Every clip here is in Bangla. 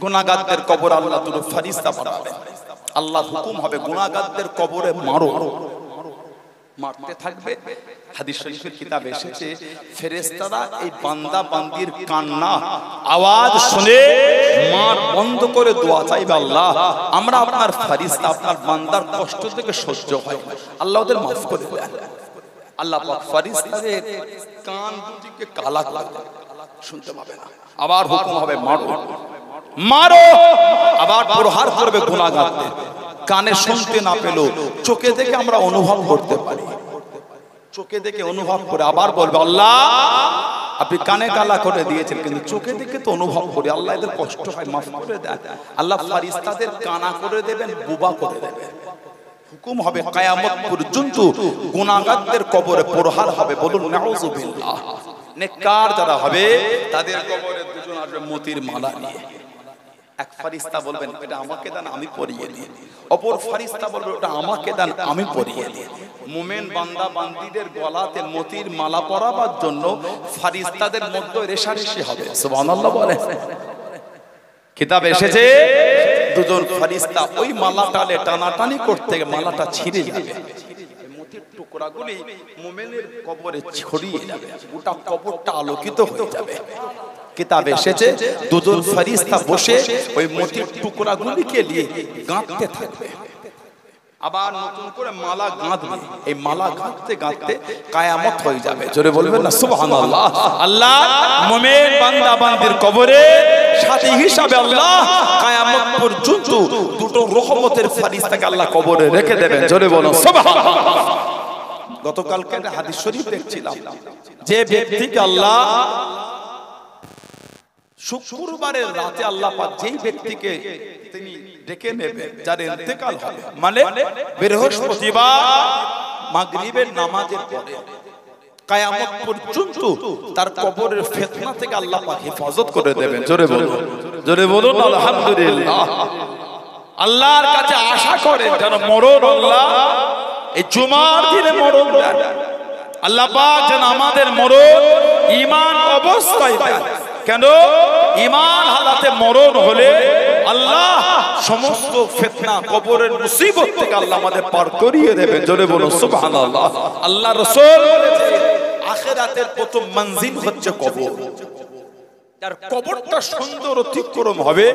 গুনাহগারদের কবর আল্লাহ দুটো ফেরেশতা পাঠাবেন। আল্লাহর হুকুম হবে গুনাহগারদের কবরে মারো, মারতে থাকবে। হাদিস শরীফের কিতাবে এসেছে ফেরেশতারা এই বান্দা বান্দির কান্না আওয়াজ শুনে মার বন্ধ করে দোয়া চাইবে, আল্লাহ আমরা আপনার ফেরেশতা আপনার বান্দার কষ্ট থেকে সহ্য হয়, আল্লাহ ওদের মাফ করে দেন। আল্লাহ পাক ফেরেশতাদের কান দুটিকে কালা করে দেন, শুনতে পাবে না। আবার হুকুম হবে মারো, মারো, আবার প্রহার করবে গুনাহগারদের। কানে শুনতে না পেলেও চোখে দেখে আমরা অনুভব করতে পারি, চোখে দেখে অনুভব করে আবার বলবে, আল্লাহ আপনি কানে কালা করে দিয়েছেন কিন্তু চোখে দেখে তো অনুভব করি, আল্লাহ এদের কষ্ট হয় মাফ করে দেন। আল্লাহ ফেরেশতাদের কানা করে দেবেন, বুবা করে দেবেন। হুকুম হবে কিয়ামত পর্যন্ত গুনাহগারদের কবরে প্রহার হবে। বলুন নাউযুবিল্লাহ। নেককার যারা হবে তাদের কবরে দুজন আসবে মতির মালা নিয়ে। এক ফেরেশতা বলবেন এটা আমাকে দেন আমি পরিয়ে দিই, অপর ফেরেশতা বলবে ওটা আমাকে দেন আমি পরিয়ে দিই। মুমিন বান্দা বান্দীদের গলাতে মতির মালা পরাবার জন্য ফেরেশতাদের মধ্যে রেষারেষি হবে। সুবহানাল্লাহ বলেন। কিতাবে এসেছে দুজন ফেরেশতা ওই মালাটালে টানাটানি করতে মালাটা ছিঁড়ে যাবে, মতির টুকরাগুলি মুমিনের কবরে ছড়িয়ে যাবে, গোটা কবরটা আলোকিত হয়ে যাবে। কিতাবে এসেছে দুজন ফেরেশতা বসে ওই মতির টুকরাগুলিকে নিয়ে গাঁথতে থাকবে, আবার নতুন করে মালা গাঁথবে। এই মালা গাঁথতে গাঁথতে কিয়ামত হয়ে যাবে। জোরে বলবেন না সুবহানাল্লাহ। আল্লাহ মুমিন বান্দা বান্দির কবরে সাথী হিসাবে আল্লাহ কিয়ামত পর্যন্ত দুটো রহমতের ফেরেশতাকে আল্লাহ কবরে রেখে দেবেন। জোরে বলুন সুবহানাল্লাহ। গতকালকে একটা হাদিস শরীফ দেখছিলাম, যে ব্যক্তিকে আল্লাহ শুক্রবারের রাতে আল্লাহ পাক যেই ব্যক্তিকে তিনি ডেকে নেবেন, যার ইন্তেকাল হবে, মানে বৃহস্পতিবার মাগরিবের নামাজের পরে কিয়ামত পর্যন্ত তার কবরের ফিতনা থেকে আল্লাহ পাক হেফাজত করে দেবেন। জোরে বলুন, জোরে বলুন আলহামদুলিল্লাহ। আল্লাহর কাছে আশা করেন যেন মরণ আল্লাহ এই জুমার দিনে মরণ দেন। আল্লাহ পাক যেন আমাদের মরণ ঈমান অবস্থায় দেন। কেন? ঈমান হালাতে মরণ হলে আল্লাহ সমস্ত ফিতনা কবরের মুসিবত থেকে আল্লাহ আমাদের পার করিয়ে দেবেন। জোরে বলুন সুবহানাল্লাহ। আল্লাহ রাসূল বলেছেন আখিরাতের প্রথম মঞ্জিল হচ্ছে কবর। যার কবরটা সুন্দর অতিক্রম হবে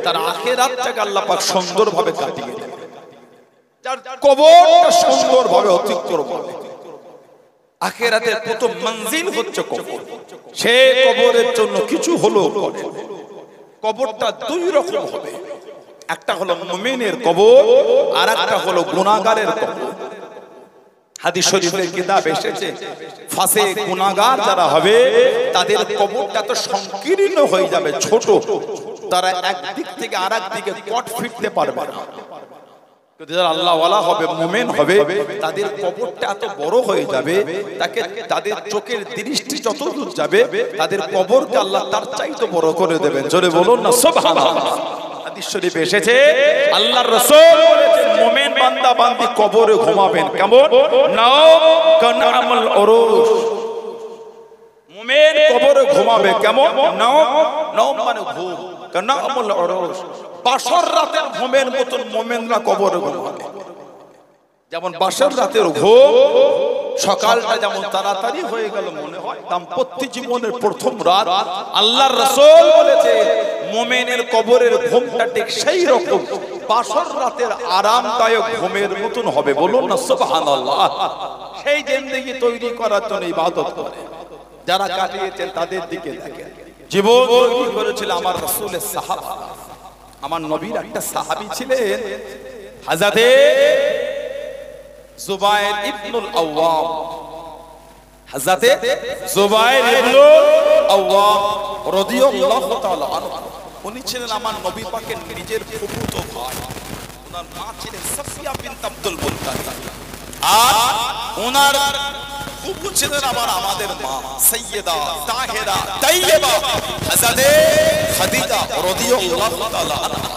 তার আখিরাতটাকে আল্লাহ পাক সুন্দরভাবে কাটিয়ে দেবেন। যার কবরটা সুন্দরভাবে অতিক্রম হবে, আখিরাতের প্রথম মঞ্জিল হচ্ছে কবর। সেই কবরের জন্য কিছু হলো করে। কবরটা দুই রকম হবে, একটা হলো মুমিনের কবর আর একটা হলো গুনাহগারের কবর। হাদিস শরীফের কিতাব এসেছে ফাঁসে গুনাহগার যারা হবে তাদের কবরটা তো সংকীর্ণ হয়ে যাবে, ছোট, তারা একদিক থেকে আরেক দিকে কট ফিরতে পারবে না। যারা আল্লাহওয়ালা হবে, মুমিন হবে, তাদের কবরটা এত বড় হয়ে যাবে, তাকে তাদের চোখের দৃষ্টি যত দূর যাবে তাদের কবরকে আল্লাহ তার চাইতে বড় করে দেবেন। জোরে বলুন না সুবহানাল্লাহ। হাদিস শরীফে এসেছে আল্লাহর রাসূল বলেছেন মুমিন বান্দা বান্দি কবরে ঘুমাবেন কেমন? নাও কানামুল উরুশ। মুমিন কবরে ঘুমাবে কেমন? নাও, নাও মানে ঘুম, কানামুল উরুশ। বাসর রাতের ঘুমের মতন মুমিনরা কবরে ঘুমাবে। যেমন বাসর রাতের ঘুম সকালটা যেমন তাড়াতাড়ি হয়ে গেল মনে হয়, দাম্পত্য জীবনের প্রথম রাত আল্লাহর রাসূল বলেছে মুমিনের কবরের ঘুমটা ঠিক সেই রকম বাসর রাতের আরামদায়ক ঘুমের মতন হবে। বলুন না সুবহানাল্লাহ। সেই জিন্দেগি তৈরি করার জন্য ইবাদত করে যারা কাটিয়েছেন তাদের দিকে দেখেন। জীবন তৈরি করেছিল আমার রাসূলের সাহাবা। আমার নবীর একটা সাহাবী ছিলেন হযরতে জুবায়ের ইবনুল আওয়াম। হযরতে জুবায়ের ইবনুল আওয়াম রাদিয়াল্লাহু তাআলা আনহু, উনি ছিলেন আমার নবী পাকের নিজের ফুফুতো ভাই। ওনার মা ছিলেন সাফিয়া বিনত আব্দুল মুত্তালিব, আর ওনার ফুফু ছিলেন আমাদের মা সাইয়্যিদা তাহেরা তাইয়্যিবা হযরতে খাদিজা রাদিয়াল্লাহু তাআলা আনহা,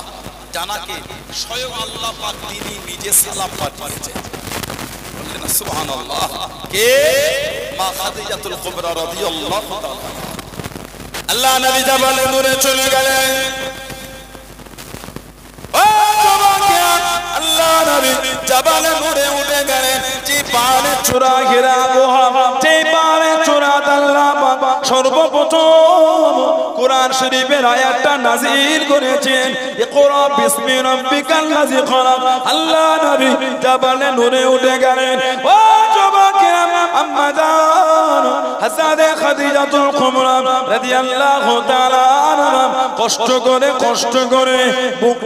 জানাকে স্বয়ং আল্লাহ পাক তিনি নিজে সালাম পাঠিয়েছেন। বললেন সুবহানাল্লাহ। কে? মা খাদিজাতুল কুবরা রাদিয়াল্লাহু তাআলা। আল্লাহ নবী জাবালে নূরে চলে গেলেন। জাবালে নূরে উঠে গেলেন যে পাহাড়ের চূড়া ঘেরা গুহা যে পাহাড়ের চূড়া আল্লাহ পাক সর্বপ্রথম কোরআন শরীফের আয়াতটা নাযিল করেছেন ইকরা বিসমি রাব্বিকাল্লাযী খালাক আল্লাহ নবী জাবালে নূরে উঠে গেলেন ও যুবকেরা আম্মা জান হযরত খাদিজাতুল কুবরা রাদিয়াল্লাহু তাআলা আনহা কষ্ট করে বুক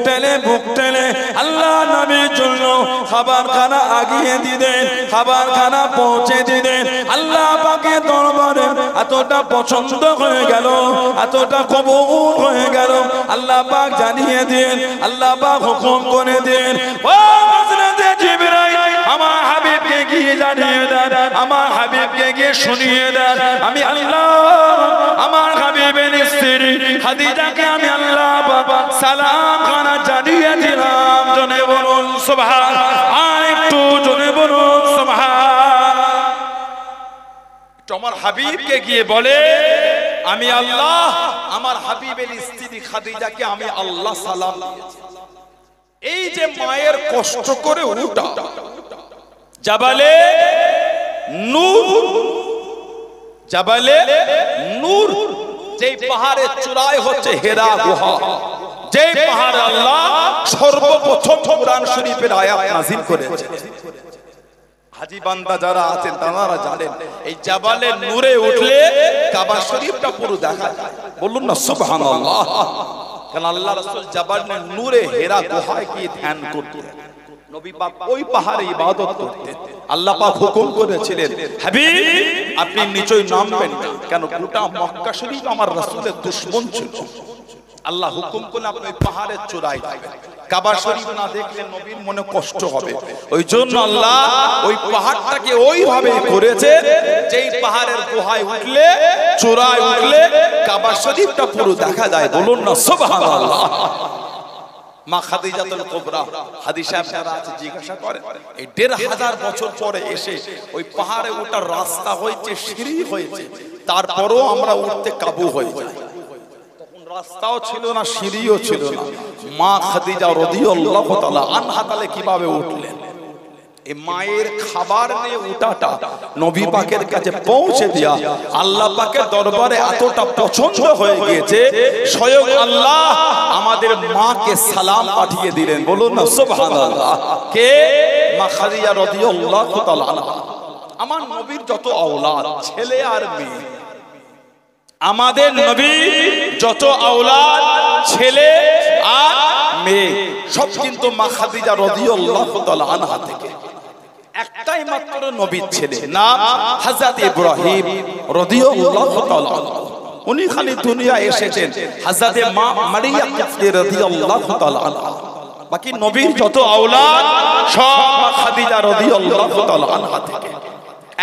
টেনে আল্লাহ নবীর জন্য খাবারখানা আগিয়ে দিলেন খাবারখানা পৌঁছে দিলেন আল্লাহ পাকের দরবারে এতটা পছন্দ হয়ে গেল এতটা কবুল হয়ে গেল আল্লাহ পাক জানিয়ে দেন আল্লাহ পাক হুকুম করে দেন ও হযরত জিবরাইল আমার হাবিবকে গিয়ে জানিয়ে দেন আমার হাবিবকে গিয়ে শুনিয়ে দেন আমি আল্লাহ আমার হাবিবের স্ত্রী খাদিজাকে আমি আল্লাহ বাবা সালাম খানা জানিয়ে দিলাম জনে বলুন সুবহানাল্লাহ আর একটু জনে বলুন সুবহানাল্লাহ তোমার হাবিবকে গিয়ে বলে আমি আল্লাহ আমার হাবিবের স্ত্রী খাদিজাকে আমি আল্লাহ সালাম দিয়েছি এই যে মায়ের কষ্ট করে উঠা জাবালে নূর যে পাহাড়ের চূড়ায় হচ্ছে হেরা গুহা যে পাহাড়ে আল্লাহ সর্বপ্রথম কোরআন শরীফের আয়াত নাযিল করেছেন হাজী বান্দা যারা আছেন তারা জানেন এই জাবালে নূরে উঠলে কাবা শরীফটা পুরো দেখা যায় বলুন না সুবহানাল্লাহ কারণ আল্লাহ রাসূল জাবালে নূরে হেরা গুহায় গিয়ে ধ্যান করতেন নবী পাক ওই পাহাড়ে ইবাদত করতেন আল্লাহ পাক হুকুম করেছিলেন হাবিব আপনি নিচে নামবেন না কেন গোটা মক্কা শরীফ আমার রাসূলের দুশমন ছিল আল্লাহ হুকুম করলে আপনি ওই পাহাড়ের চূড়ায় যাবেন কাবা শরীফ না দেখলে নবীর মনে কষ্ট হবে ওই জন্য আল্লাহ ওই পাহাড়টাকে ওইভাবে করেছে যেই পাহাড়ের গুহায় উঠলে চূড়ায় উঠলে কাবা শরীফটা পুরো দেখা যায় বলুন না সুবহানাল্লাহ মা খাদিজাতুল কুবরা হাদিস সাহেবরা আছে জিজ্ঞাসা করেন এই ১৫০০ বছর পরে এসে ওই পাহাড়ে ওঠার রাস্তা হয়েছে সিঁড়ি হয়েছে তারপরও আমরা উঠতে কাবু হয়ে যাই তখন রাস্তাও ছিল না সিঁড়িও ছিল না মা খাদিজা রাদিয়াল্লাহু তাআলা আনহা তালে কিভাবে উঠলেন এই মায়ের খাবার নিয়ে উঠাটা নবী পাকের কাছে পৌঁছে দেয়া আল্লাহ পাকের দরবারে এতটা পছন্দ হয়ে গিয়েছে স্বয়ং আল্লাহ আমাদের মাকে সালাম পাঠিয়ে দিলেন বলুন না সুবহানাল্লাহ কে মা খাদিজা রাদিয়াল্লাহু তাআলা আনহা আমার নবীর যত আওলাদ ছেলে আর মেয়ে আমাদের নবী যত আওলাদ ছেলে আর মেয়ে সব কিন্তু মা খাদিজা রাদিয়াল্লাহু তাআলা আনহা থেকে একটাই মাত্র নবীর ছেলে নাম হযরত ইব্রাহিম রাদিয়াল্লাহু তাআলা উনি খালি দুনিয়া এসেছেন হযরত মা মারিয়াম রাদিয়াল্লাহু তাআলা আনহা বাকি নবীর যত আওলাদ সব মা খাদিজা রাদিয়াল্লাহু তাআলা আনহা থেকে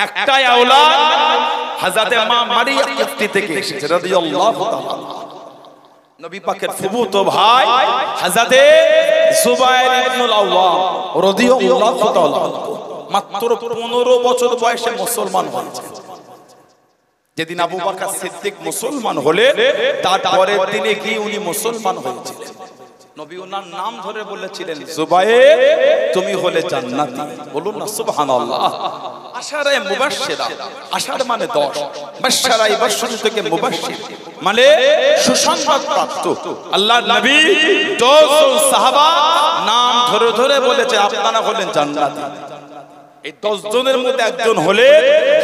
একটাই আওলাদ হযরত মা মারিয়াম থেকে এসেছে রাদিয়াল্লাহু তাআলা নবী পাকের ফুফুতো ভাই হযরত জুবায়ের ইবনুল আওয়াম রাদিয়াল্লাহু তাআলা মাত্র 15 বছর বয়সে মুসলমান হয়েছে যেদিন আবু বকর সিদ্দিক মুসলমান হলে তার পরের দিনে গিয়ে উনি মুসলমান হয়েছিলেন নবী ওনার নাম ধরে বলেছিলেন জুবায়ের তুমি হলে জান্নাতি বলুন না সুবহানাল্লাহ আশারায়ে মুবাশশিরা আশার মানে 10 বাশশারায়ে বাশশুরু থেকে মুবাশশির মানে সুসংবাদ প্রাপ্ত আল্লাহর নবী 10 সাহাবা নাম ধরে ধরে বলেছে আপনারা হলেন জান্নাতি এই 10 জনের মধ্যে একজন হলে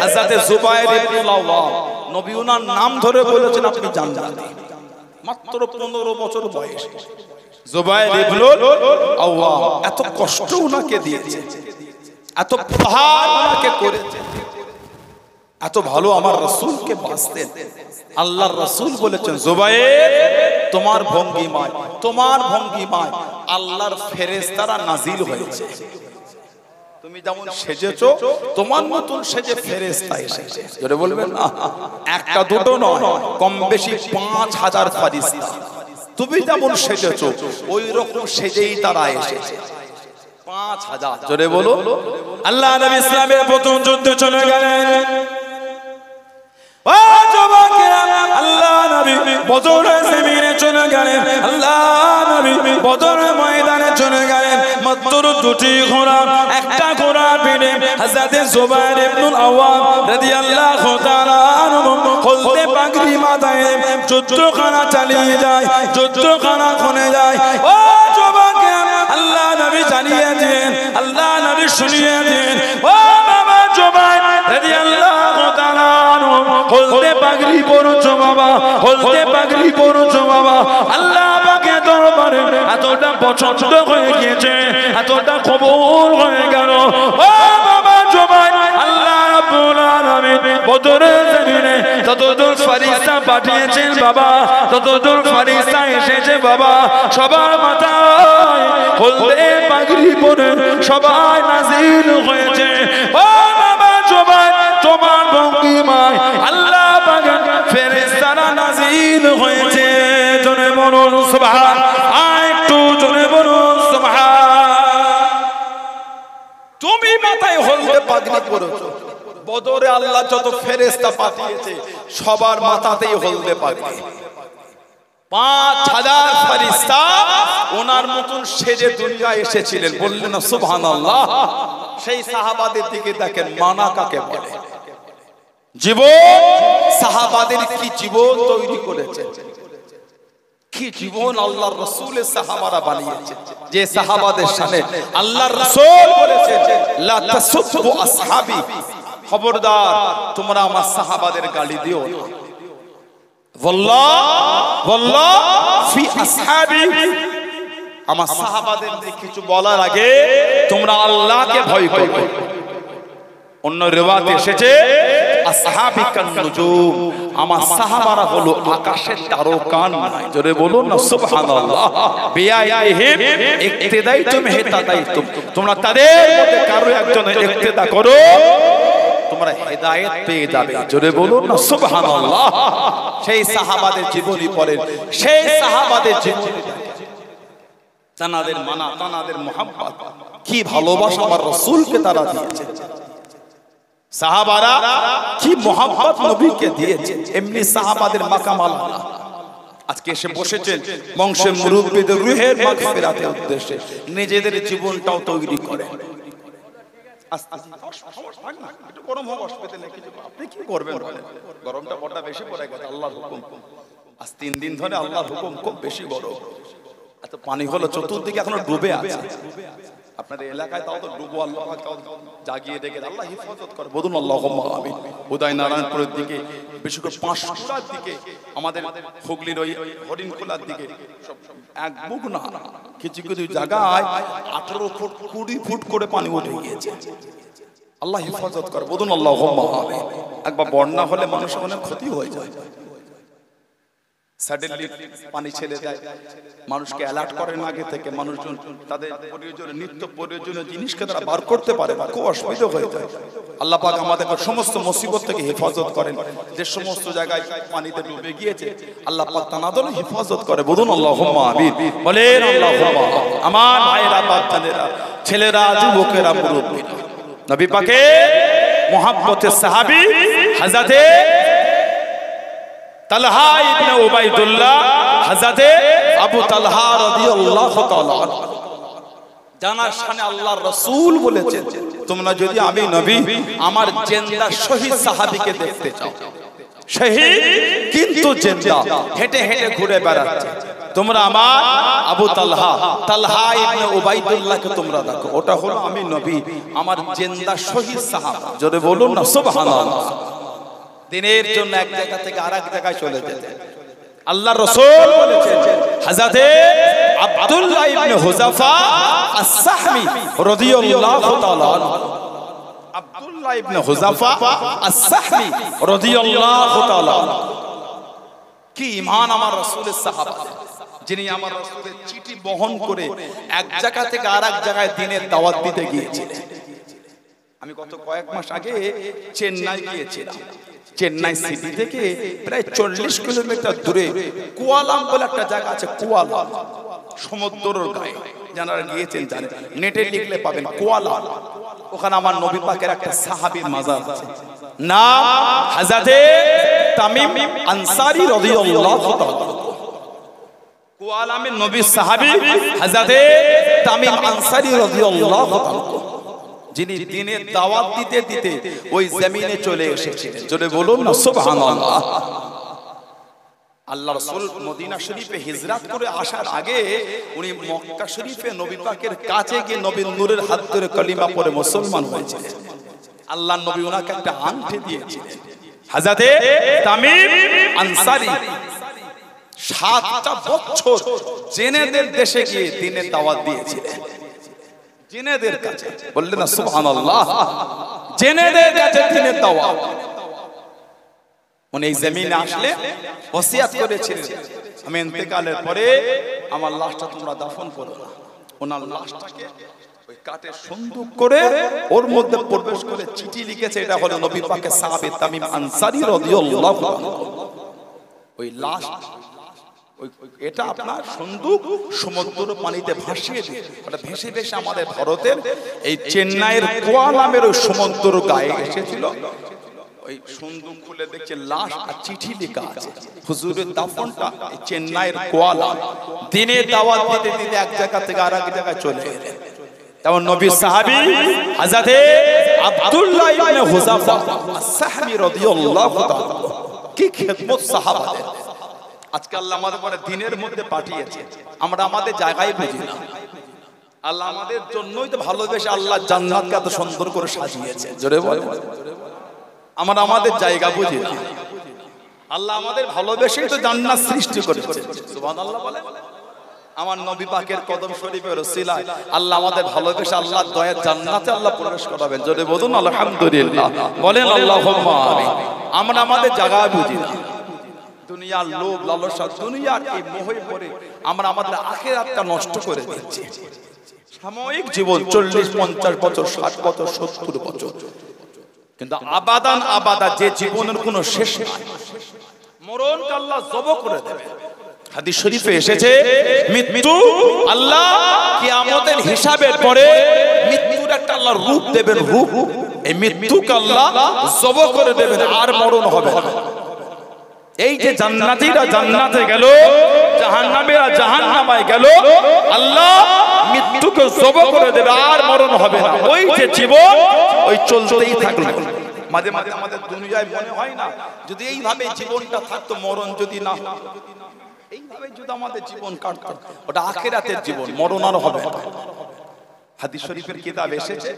হযরত জুবায়ের ইবনুল আওয়াম নবী ওনার নাম ধরে বলেছেন আপনি জান্নাতি মাত্র 15 বছর বয়স জুবায়ের ইবনুল আওয়াম এত কষ্ট ওনাকে দিয়েছে এত পাহাড় ওনাকে করেছে এত ভালো আমার রাসূলকে বাসতেন আল্লাহর রাসূল বলেছেন জুবায়ের তোমার ভঙ্গিমায় আল্লাহর ফেরেশতারা নাজিল হয়েছে তুমি যেমন সেজেছো তোমার মতন সেজে ফেরেশতা এসেছে জোরে বলবেন না একটা দুটো নয় কম বেশি 5000 ফেরেশতা তুমি যেমন সেজেছো ওই রকম সেজেই তারা এসেছে 5000 জোরে বলো আল্লাহ নবী ইসলামের প্রথম যুদ্ধে চলে গেলেন ও যুবকেরা আল্লাহ নবী বদরের জমিনে চলে গেলেন আল্লাহ নবী বদরের ময়দানে চলে গেলেন মাত্র দুটি ঘোড়া, একটা ঘোড়া পিঠে হযরত জুবাইর ইবনুল আওয়াম রাদিয়াল্লাহু তাআলা আনহু হলদে পাগড়ি মাথায় যুদ্ধখানা চালিয়ে যায়, যুদ্ধখানা খুলে যায়। ও যুবকে আল্লাহ নবী জানিয়ে দেন, আল্লাহ নবী শুনিয়ে দেন, ও বাবা জুবাইর রাদিয়াল্লাহু তাআলা আনহু হলদে পাগড়ি পরছো বাবা, হলদে পাগড়ি পরছো বাবা, আল্লাহ পাকে দরবারে এতটা পছন্দ হয়ে গিয়েছে, এতটা কবুল হয়ে গেল। ও বাবা জুবাইর, আল্লাহ রাব্বুল আলামিন বদরের জমিনে ততদূর ফেরেশতা পাঠিয়েছেন বাবা, ততদূর ফেরেশতা এসেছে বাবা, সবার মাথায় হলদে পাগড়ি পরে সবাই নাজিল হয়েছে। ও বাবা জুবাইর, তোমার ভঙ্গিমায় আল্লাহ পাকের ফেরেশতারা নাজিল হয়েছে। জোরে বলুন সুবহান, একটু জোরে বলুন সুবহান। তুমি মাথায় হলদে পাগড়ি পরেছো, বদরে আল্লাহ যত ফেরেশতা পাঠিয়েছে সবার মাথাতেই হলদে পাগড়ি। 5000 ফেরেশতা ওনার মতন সেজে দুনিয়া এসেছিলেন, বললেন না সুবহানাল্লাহ। সেই সাহাবাদের দিকে দেখেন, মানা কাকে বলে? জীবন, সাহাবাদের কি জীবন তৈরি করেছে, কি জীবন আল্লাহর রাসূলের সাহাবারা বানিয়েছে। যে সাহাবাদের সামনে আল্লাহর রাসূল বলেছেন লা তাসুবু আসহাবি, খবরদার তোমরা আমার সাহাবাদের গালি দিও না। ওয়াল্লাহ ফি আসহাবি, আমার সাহাবাদের নিয়ে কিছু বলার আগে তোমরা আল্লাহকে ভয় করো। অন্য রিওয়ায়াতে এসেছে আসহাবি কান নুজুম, আমার সাহাবারা হলো আকাশের তারকা। জোরে বলুন না সুবহানাল্লাহ। বিআইহিম ইক্তিদাইতুম হিতাদাইতুম, তোমরা তাদের মধ্যে কারো একজনের ইক্তিদা করো, তোমরা হেদায়েত পেয়ে যাবে। জোরে বলুন না সুবহানাল্লাহ। সেই সাহাবাদের জীবনী পড়েন, সেই সাহাবাদের জীবনী, তানাদের মানা, তানাদের মুহাব্বত, কি ভালোবাসা আমার রাসূলকে তারা দিয়েছে। সাহাবারা কি মুহাব্বত নবীকে দিয়েছে, এমনি সাহাবাদের মাকাম আল্লাহ। আজকে এসে বসেছেন বংশের মুরব্বিদের রূহের মাগফিরাতের উদ্দেশ্যে, নিজেদের জীবনটাও তৈরি করে। একটু গরম হোক, অসুবিধা নেই, আপনি কি করবেন বলেন? গরমটা বড় বেশি পড়ে গেছে, আল্লাহর হুকুম। আজ 3 দিন ধরে আল্লাহর হুকুম খুব বেশি গরম। এত পানি হলো চতুর্দিকে, এখনো ডুবে আছে। আপনাদের এলাকায় তাও তো ডুবো, আল্লাহ জাগিয়ে রেখে আল্লাহ হিফাজত করে। বলুন আল্লাহুম্মা আমিন। উদয় নারায়ণপুরের দিকে, বিশেষ করে 5টার দিকে, আমাদের হুগলির ওই হরিণখোলার দিকে এক বুক না, কিছু কিছু জায়গায় 18 ফুট 20 ফুট করে পানি উঠে গিয়েছে। আল্লাহ হিফাজত করে। বলুন আল্লাহুম্মা আমিন। একবার বন্যা হলে মানুষের অনেক ক্ষতি হয়ে যায়, সাডেনলি পানি ছেড়ে দেয়, মানুষকে অ্যালার্ট করেন আগে থেকে, মানুষজন তাদের প্রয়োজনীয় নিত্য প্রয়োজনীয় জিনিসকে তারা বার করতে পারে না, খুব অসুবিধা হয়ে যায়। আল্লাহ পাক আমাদের সমস্ত মুসিবত থেকে হেফাজত করেন। যে সমস্ত জায়গায় পানিতে ডুবে গিয়েছে আল্লাহ পাক তানাদের হেফাজত করে। বলুন আল্লাহুম্মা আমিন। বলেন আল্লাহুম্মা। আমার ভাইরা, বাচ্চাদেরা, ছেলেরা, যুবকেরা, মুরব্বীরা, নবী পাকের মুহাব্বতের সাহাবী হযরতে তালহা ইবনে উবাইদুল্লাহ, হযরতে আবু তালহা রাদিয়াল্লাহু তাআলা জানার শানে আল্লাহর রাসূল বলেছেন, তোমরা যদি আমি নবী আমার জিন্দা শহীদ সাহাবীকে দেখতে চাও, শহীদ কিন্তু জিন্দা, হেঁটে হেঁটে ঘুরে বেড়াচ্ছে, তোমরা আমার আবু তালহা ইবনে উবাইদুল্লাহকে তোমরা দেখো। ওটা হলো আমি নবী আমার জিন্দা শহীদ সাহাবা। জোরে বলুন না সুবহানাল্লাহ। দিনের জন্য এক জায়গা থেকে আরেক জায়গায় চলে যেতেন। আল্লাহর রাসূল বলেছেন হযরতে আব্দুল্লাহ ইবনে হুযাফা আস-সাহমি রাদিয়াল্লাহু তাআলা, আব্দুল্লাহ ইবনে হুযাফা আস-সাহমি রাদিয়াল্লাহু তাআলা, কি ঈমান আমার রাসূলের সাহাবা, যিনি আমার রাসূলের চিঠি বহন করে এক জায়গা থেকে আরেক জায়গায় দ্বীনের দাওয়াত দিতে গিয়েছিলেন। আমি গত কয়েক মাস আগে চেন্নাই গিয়েছিলাম। চেন্নাই সিটি থেকে প্রায় 40 কিলোমিটার দূরে কুয়ালাম বলে একটা জায়গা আছে, কুয়ালাম, সমুদ্রের গায়ে, যারা গিয়েছেন জানেন, নেটে লিখলে পাবেন কুয়ালাম। ওখানে আমার নবী পাকের একটা সাহাবীর মাজার আছে, নাম হযরতে তামিম আনসারী রাদিয়াল্লাহু তাআলা। কুয়ালামের নবী সাহাবী হযরতে তামিম আনসারী রাদিয়াল্লাহু তাআলা, যিনি দ্বীনের দাওয়াত দিতে দিতে ওই জমিনে চলে এসেছিলেন। জোরে বলুন না সুবহানাল্লাহ। আল্লাহ রাসূল মদিনা শরীফে হিজরত করে আসার আগে উনি মক্কা শরীফে নবী পাকের কাছে গিয়ে নবীর নূরের হাত ধরে কলিমা পড়ে মুসলমান হয়েছিলেন। আল্লাহর নবী ওনাকে একটা আংটি দিয়েছিলেন। হযরতে তামিম আনসারী 7টা বছর জিনেদের দেশে গিয়ে দ্বীনের দাওয়াত দিয়েছিলেন। জিনেদের কাছে, বললেন না সুবহানাল্লাহ, জিনেদের কাছে দ্বীনের দাওয়াত। উনি এই জমিনে আসলে ওসিয়াত করেছিলেন, আমি ইন্তেকালের পরে আমার লাশটা তোমরা দাফন করো না। ওনার লাশটাকে ওই কাঠের সন্দুক করে ওর মধ্যে প্রবেশ করে চিঠি লিখেছে, এটা হলো নবী পাকের সাহাবী তামিম আনসারী রাদিয়াল্লাহু আনহু। ওই লাশ এটা আপনার সন্দুক সমুদ্র পানিতে ভাসিয়ে দিয়ে ওটা ভেসে ভেসে আমাদের ভারতের এই চেন্নাইয়ের কোয়ালামের ওই সমুদ্র গায়ে এসেছিল। ওই সন্দুক খুলে দেখছে লাশ আর চিঠি লেখা আছে। হুজুরের দাফনটা এই চেন্নাইয়ের কোয়ালাম। দিনের দাওয়াত দিতে দিতে এক জায়গা থেকে আরেক জায়গায় চলে গেলেন। তেমন নবীর সাহাবী হযরতে আব্দুল্লাহ ইবনে হুযাফা আস-সাহমি রাদিয়াল্লাহু তাআলা, কি খেদমত সাহাবাদের। আজকে আল্লাহ আমাদের পরে দিনের মধ্যে পাঠিয়েছে, আমরা আমাদের জায়গায় বুঝি না। আল্লাহ আমাদের জন্যই তো ভালোবেসে আল্লাহ জান্নাতকে এত সুন্দর করে সাজিয়েছে। জোরে বলেন, আমরা আমাদের জায়গা বুঝি না। আল্লাহ আমাদের ভালোবেসেই তো জান্নাত সৃষ্টি করেছে। সুবহানাল্লাহ বলেন। আমার নবী পাকের কদম শরীফের ওসিলায় আল্লাহ আমাদের ভালোবেসে আল্লাহর দয়ার জান্নাতে আল্লাহ প্রবেশ করাবেন। জোরে বলুন আলহামদুলিল্লাহ, বলেন আল্লাহুম্মা আমিন। আমরা আমাদের জায়গা বুঝি না। দুনিয়ার লোভ লালসা, দুনিয়ার এই মোহে পড়ে আমরা আমাদের আখিরাতটা নষ্ট করে দিচ্ছি। সাময়িক জীবন 40-50 বছর, 60 বছর, 70 বছর, কিন্তু আবাদান আবাদা যে জীবনের কোনো শেষ নাই। মরণকে আল্লাহ জব করে দেবে। হাদিস শরীফে এসেছে মৃত্যু আল্লাহ কিয়ামতের হিসাবের পরে মৃত্যুর একটা আল্লাহ রূপ দেবেন, রূপ। এই মৃত্যুকে আল্লাহ জব করে দেবেন, আর মরণ হবে না। এই যে জান্নাতীরা জান্নাতে গেল, জাহান্নামীরা জাহান্নামে গেল, আল্লাহ মৃত্যুকে জব করে দেবে, আর মরণ হবে না। ওই যে জীবন ওই চলতেই থাকলো। মাঝে মাঝে আমাদের দুনিয়ায় মনে হয় না, যদি এইভাবে জীবনটা থাকতো, মরণ যদি না হতো, এইভাবে যদি আমাদের জীবন কাটতো, ওটা আখিরাতের জীবন, মরণ আর হবে না। হাদিস শরীফের কিতাব এসেছে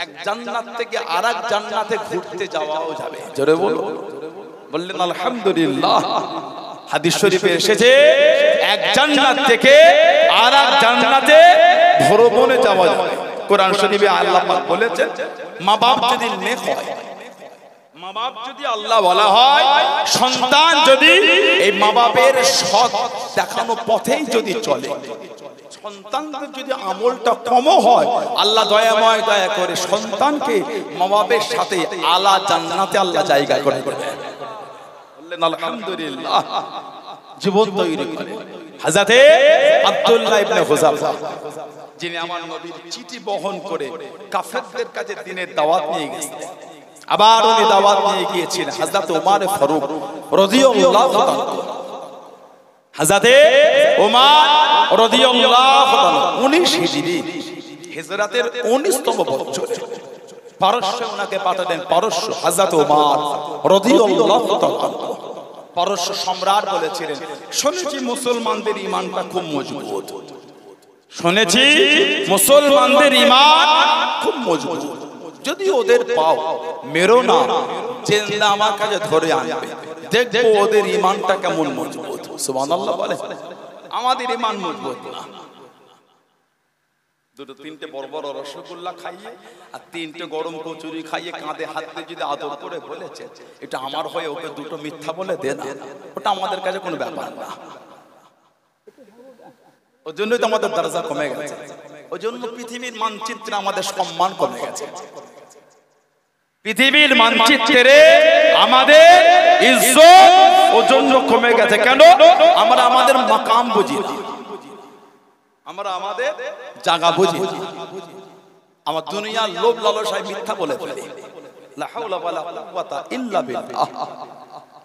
এক জান্নাত থেকে আরেক জান্নাতে ঘুরতে যাওয়াও যাবে। জোরে বলুন, বললেন আলহামদুলিল্লাহ। হাদিস শরীফে এসেছে এক জান্নাত থেকে আরেক জান্নাতে ভ্রমণে যাওয়া যাবে। কোরআন শরীফে আল্লাহ পাক বলেছেন, মা বাপ যদি নেক হয়, মা বাপ যদি আল্লাহ বলা হয়, সন্তান যদি এই মা বাপের সৎ দেখানো পথেই যদি চলে, সন্তানদের যদি আমলটা কম হয়, আল্লাহ দয়াময় দয়া করে সন্তানকে মা বাপের সাথে আলা জান্নাতে আল্লাহ জায়গা করে দেবে। বললেন আলহামদুলিল্লাহ। জীবন তৈরি করে হযরতে আব্দুল্লাহ ইবনে হুযাফা, যিনি আমার নবীর চিঠি বহন করে কাফেরদের কাছে দ্বীনের দাওয়াত নিয়ে গেছেন। আবার উনি দাওয়াত নিয়ে গিয়েছেন হযরত ওমর ফারুক রাদিয়াল্লাহু তাআলা। হযরতে ওমর রাদিয়াল্লাহু তাআলা 19 হিজরি হিজরতের 19তম বছরে পারস্যে ওনাকে পাঠালেন। পারস্য হযরত ওমর রাদিয়াল্লাহু তাআলা, পারস্য সম্রাট বলেছিলেন, শুনেছি মুসলমানদের ঈমানটা খুব মজবুত, শুনেছি মুসলমানদের ঈমান খুব মজবুত, যদি ওদের পাও মেরো না, জিন্দা আমার কাছে ধরে আনবে, দেখবো ওদের ঈমানটা কেমন মজবুত। সুবহানাল্লাহ বলে। আমাদের ঈমান মজবুত না। দুটো তিনটে বড় বড় রসগোল্লা খাইয়ে আর তিনটে গরম কচুরি খাইয়ে কাঁধে হাত দিয়ে যদি আদর করে বলেছে এটা আমার হয়ে ওকে দুটো মিথ্যা বলে দে না, ওটা আমাদের কাছে কোনো ব্যাপার না। ওই জন্যই তো আমাদের দরজা কমে গেছে, ওই জন্য পৃথিবীর মানচিত্রে আমাদের সম্মান কমে গেছে। পৃথিবীর মানচিত্রে আমাদের ইজ্জত ওই জন্য কমে গেছে। কেন? আমরা আমাদের মাকাম বুঝি না, আমরা আমাদের জায়গা বুঝি। আমার দুনিয়ার লোভ লালসায় মিথ্যা বলে ফেলি। লা হাওলা ওয়ালা কুওয়াতা ইল্লা বিল্লাহ।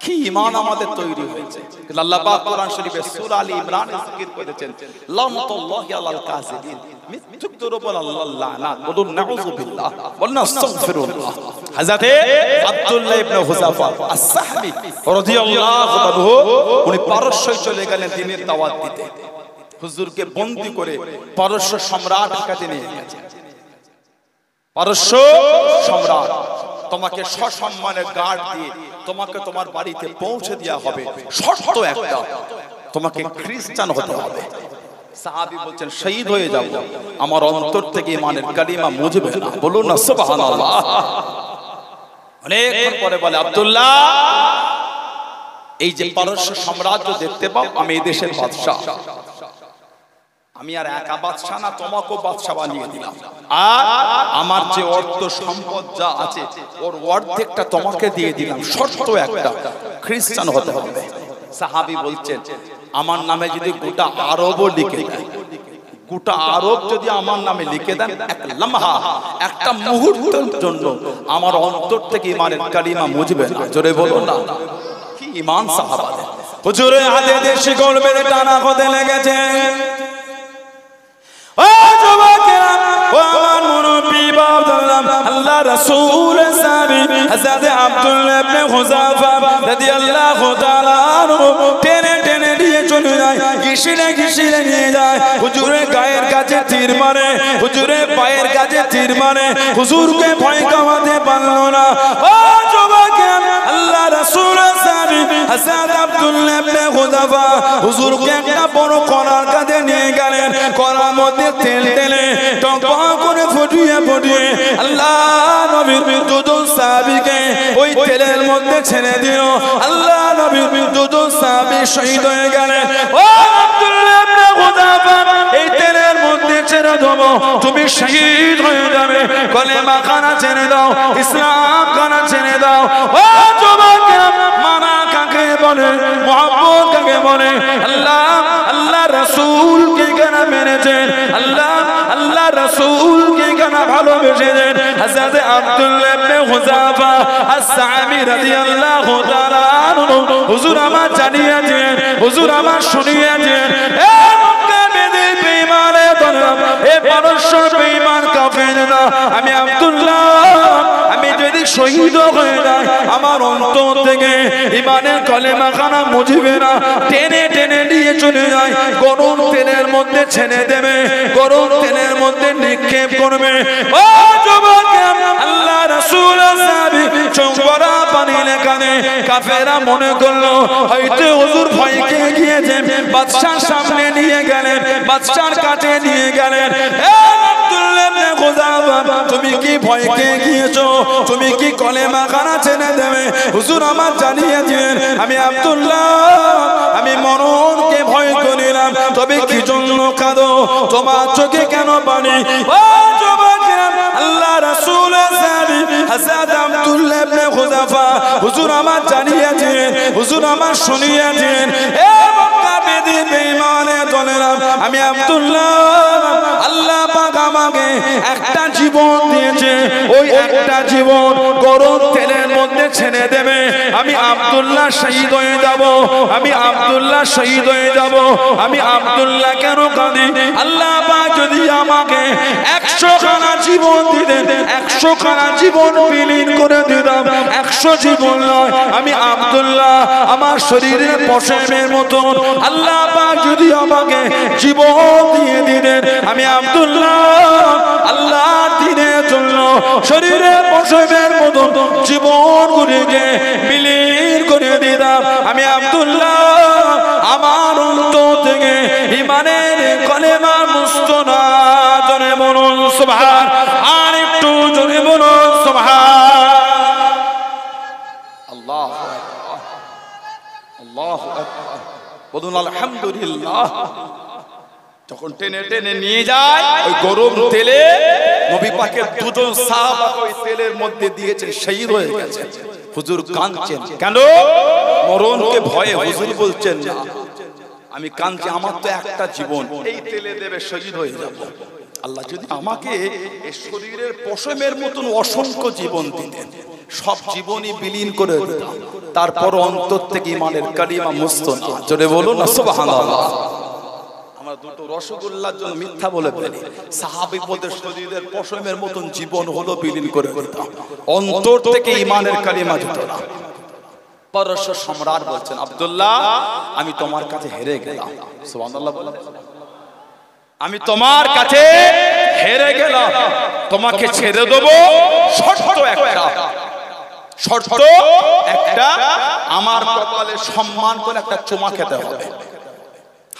কি ঈমান আমাদের তৈরি হয়েছে। আল্লাহ পাক কোরআন শরীফে সূরা আলী ইমরানে জিকির করেছেন, লানাতুল্লাহি আলাল কাযিবিন, মিথ্যুকদের উপর আল্লাহর লানাত। বলুন নাউযুবিল্লাহ, বলুন আস্তাগফিরুল্লাহ। হযরতে আব্দুল্লাহ ইবনে হুযাফা আস-সাহমি রাদিয়াল্লাহু আনহু উনি পারস্যে চলে গেলেন দ্বীনের দাওয়াত দিতে। হুজুরকে বন্দী করে পারস্য সম্রাট কাছে নিয়ে গেছেন। পারস্য সম্রাট তোমাকে সসম্মানে গার্ড দিয়ে তোমাকে তোমার বাড়িতে পৌঁছে দেওয়া হবে, শর্ত একটা, তোমাকে খ্রিস্টান হতে হবে। সাহাবী বলছেন শহীদ হয়ে যাব, আমার অন্তর থেকে ঈমানের কালিমা মুজবে না। বলুন না সুবহানাল্লাহ। অনেকক্ষণ পরে বলে আব্দুল্লাহ, এই যে পারস্য সাম্রাজ্য দেখতে পাও, আমি এই দেশের বাদশা। আমি আর একা বাদশা না, তোমাকেও বাদশা বানিয়ে দিলাম। আর আমার যে অর্থ সম্পদ যা আছে ওর অর্ধেকটা তোমাকে দিয়ে দিলাম, শর্ত একটা, খ্রিস্টান হতে হবে। সাহাবী বলছেন আমার নামে যদি গোটা আরবও লিখে দেন, গোটা আরব যদি আমার নামে লিখে দেন, এক লম্হা, একটা মুহূর্তের জন্য আমার অন্তর থেকে ঈমানের কালিমা মুজবে না। জোরে বলুন না, কি ঈমান সাহাবাদের। হুজুরের হাতে দেশি গোল মেরে টানা হতে লেগেছে। ও যুবকেরা, ও আমার মুরব্বি বাবা, আল্লাহ রাসূলের সাহাবী হযরত আব্দুল্লাহ ইবনে হুযাফা রাদিয়াল্লাহু তাআলা আনহু টেনে টেনে নিয়ে চলে যায়, ঘিসিয়ে ঘিসিয়ে নিয়ে যায়। হুজুরের গায়ের কাছে তীর মারে, হুজুরের পায়ের কাছে তীর মারে, হুজুরকে ভয় কামাতে পারল না। ও যুবকেরা, আল্লাহ রাসূলের সাহাবী হযরত আব্দুল্লাহ ইবনে হুযাফা হুজুরকে একটা বড় কণার কাছে নিয়ে গেলেন। কণার মধ্যে তেল ঢেলে টকবক করে ফুটিয়ে ফুটিয়ে আল্লাহ নবীর দুজন সাহাবীকে ওই তেলের মধ্যে ছেড়ে দিল। আল্লাহ নবীর দুজন সাহাবী শহীদ হয়ে গেলেন। ও আব্দুল্লাহ ইবনে হুযাফা, এই তেলের মধ্যে ছেড়ে দেবো, তুমি শহীদ হয়ে যাবে। কলেমা খানা ছেড়ে দাও, ইসলাম খানা ছেড়ে দাও। ও যুবকেরা, মানা কাকে বলে, মুহাব্বত কাকে বলে? আল্লাহ আল্লাহ রাসূলকে কেন মেনেছেন, আল্লাহ আল্লাহ রাসূলকে কেন ভালোবেসেছেন? হযরত আব্দুল্লাহ ইবনে হুযাফা আস-সাহাবী রাদিয়াল্লাহু তাআলা আনহু হুজুর আমার জানিয়েছেন, হুজুর আমার শুনিয়েছেন, এ মক্কা বেদের বেঈমানে দলরা, এ পারস্য বেঈমান কাফেররা, আমি আব্দুল্লাহ, আমি যদি শহীদ হয়ে যাই, আমার অন্তর থেকে ঈমানের কলেমা খানা মুজবে না। টেনে টেনে নিয়ে চলে যায়, গরম তেলের মধ্যে ছেড়ে দেবে, গরম তেলের মধ্যে নিক্ষেপ করবে। ও যুবকেরা, আল্লাহ রাসূলের সাহাবী চোখ ভরা পানি লেখানে কাফেররা মনে করলো হয়তো হুজুর ভয় খেয়ে গিয়েছেন, বাদশার সামনে নিয়ে গেলেন, বাদশার কাছে নিয়ে গেলেন। এ আব্দুল্লাহ ইবনে হুযাফা, তুমি কি ভয় খেয়ে গিয়েছো? তুমি কি কলেমা খানা ছেড়ে দেবে? হুজুর আমার জানিয়েছেন, আমি আব্দুল্লাহ, আমি মরণকে ভয় করিলাম। তবে কি জন্য কাঁদো? তোমার চোখে কেন পানি? ও যুবকেরা, আল্লাহ রাসূলের সাহাবী হযরত আব্দুল্লাহ ইবনে হুযাফা হুজুর আমার জানিয়েছেন, হুজুর আমার শুনিয়েছেন, এ মক্কা বেদের বেঈমানের দলেরা, আমি আব্দুল্লাহ, আল্লাহ পাক আমাকে একটা জীবন দিয়েছে, ওই একটা জীবন গরম তেলের মধ্যে ছেড়ে দেবে, আমি আব্দুল্লাহ শহীদ হয়ে যাব, আমি আব্দুল্লাহ শহীদ হয়ে যাব। আমি আব্দুল্লাহ কেন কাঁদি? আল্লাহ পাক যদি আমাকে 100 খানা জীবন দিতেন, 100 খানা জীবন বিলীন করে দিতাম, 100 জীবন নয়, আমি আব্দুল্লাহ আমার শরীরের পশমের মতন আল্লাহ পাক যদি আমাকে জীবন দিয়ে দিতেন, আমি আব্দুল্লাহ আল্লাহর দ্বীনের জন্য শরীরের পশমের মতন জীবন গুলিকে বিলীন করে দিতাম। আমি আব্দুল্লাহ আমার অন্তর থেকে ঈমানের কলেমা মুছতো না। জোরে বলুন সুবহান, আর একটু জোরে বলুন সুবহান। আল্লাহু আকবার, আল্লাহু আকবার, বলুন আলহামদুলিল্লাহ। যখন টেনে টেনে নিয়ে যায়, ওই গরম তেলে নবী পাকের দুজন সাহাবা ওই তেলের মধ্যে দিয়েছেন, শহীদ হয়ে গেছে। হুজুর কাঁদছেন কেন? মরণকে ভয়ে। হুজুর বলছেন না, আমি কাঁদছি, আমার তো একটা জীবন, এই তেলে দেবে, শহীদ হয়ে যাব। আল্লাহ যদি আমাকে এই শরীরের পশমের মতন অসংখ্য জীবন দিতেন, সব জীবনই বিলীন করে দিতাম, তারপর অন্তর থেকে ইমানের কালিমা মুছতো না। জোরে বলুন না সুবহানাল্লাহ। আমরা দুটো রসগোল্লার জন্য মিথ্যা বলে ফেলি, সাহাবীদের শরীরের পশমের মতন জীবন হলো বিলীন করে দিতাম, অন্তর থেকে ইমানের কালিমা যেত না। পারস্য সম্রাট বলছেন, আব্দুল্লাহ আমি তোমার কাছে হেরে গেলাম। সুবহানাল্লাহ বলেন। আমি তোমার কাছে হেরে গেলাম, তোমাকে ছেড়ে দেবো, শর্ত একটা, শর্ত একটা, আমার কপালে সম্মান করে একটা চুমা খেতে হবে।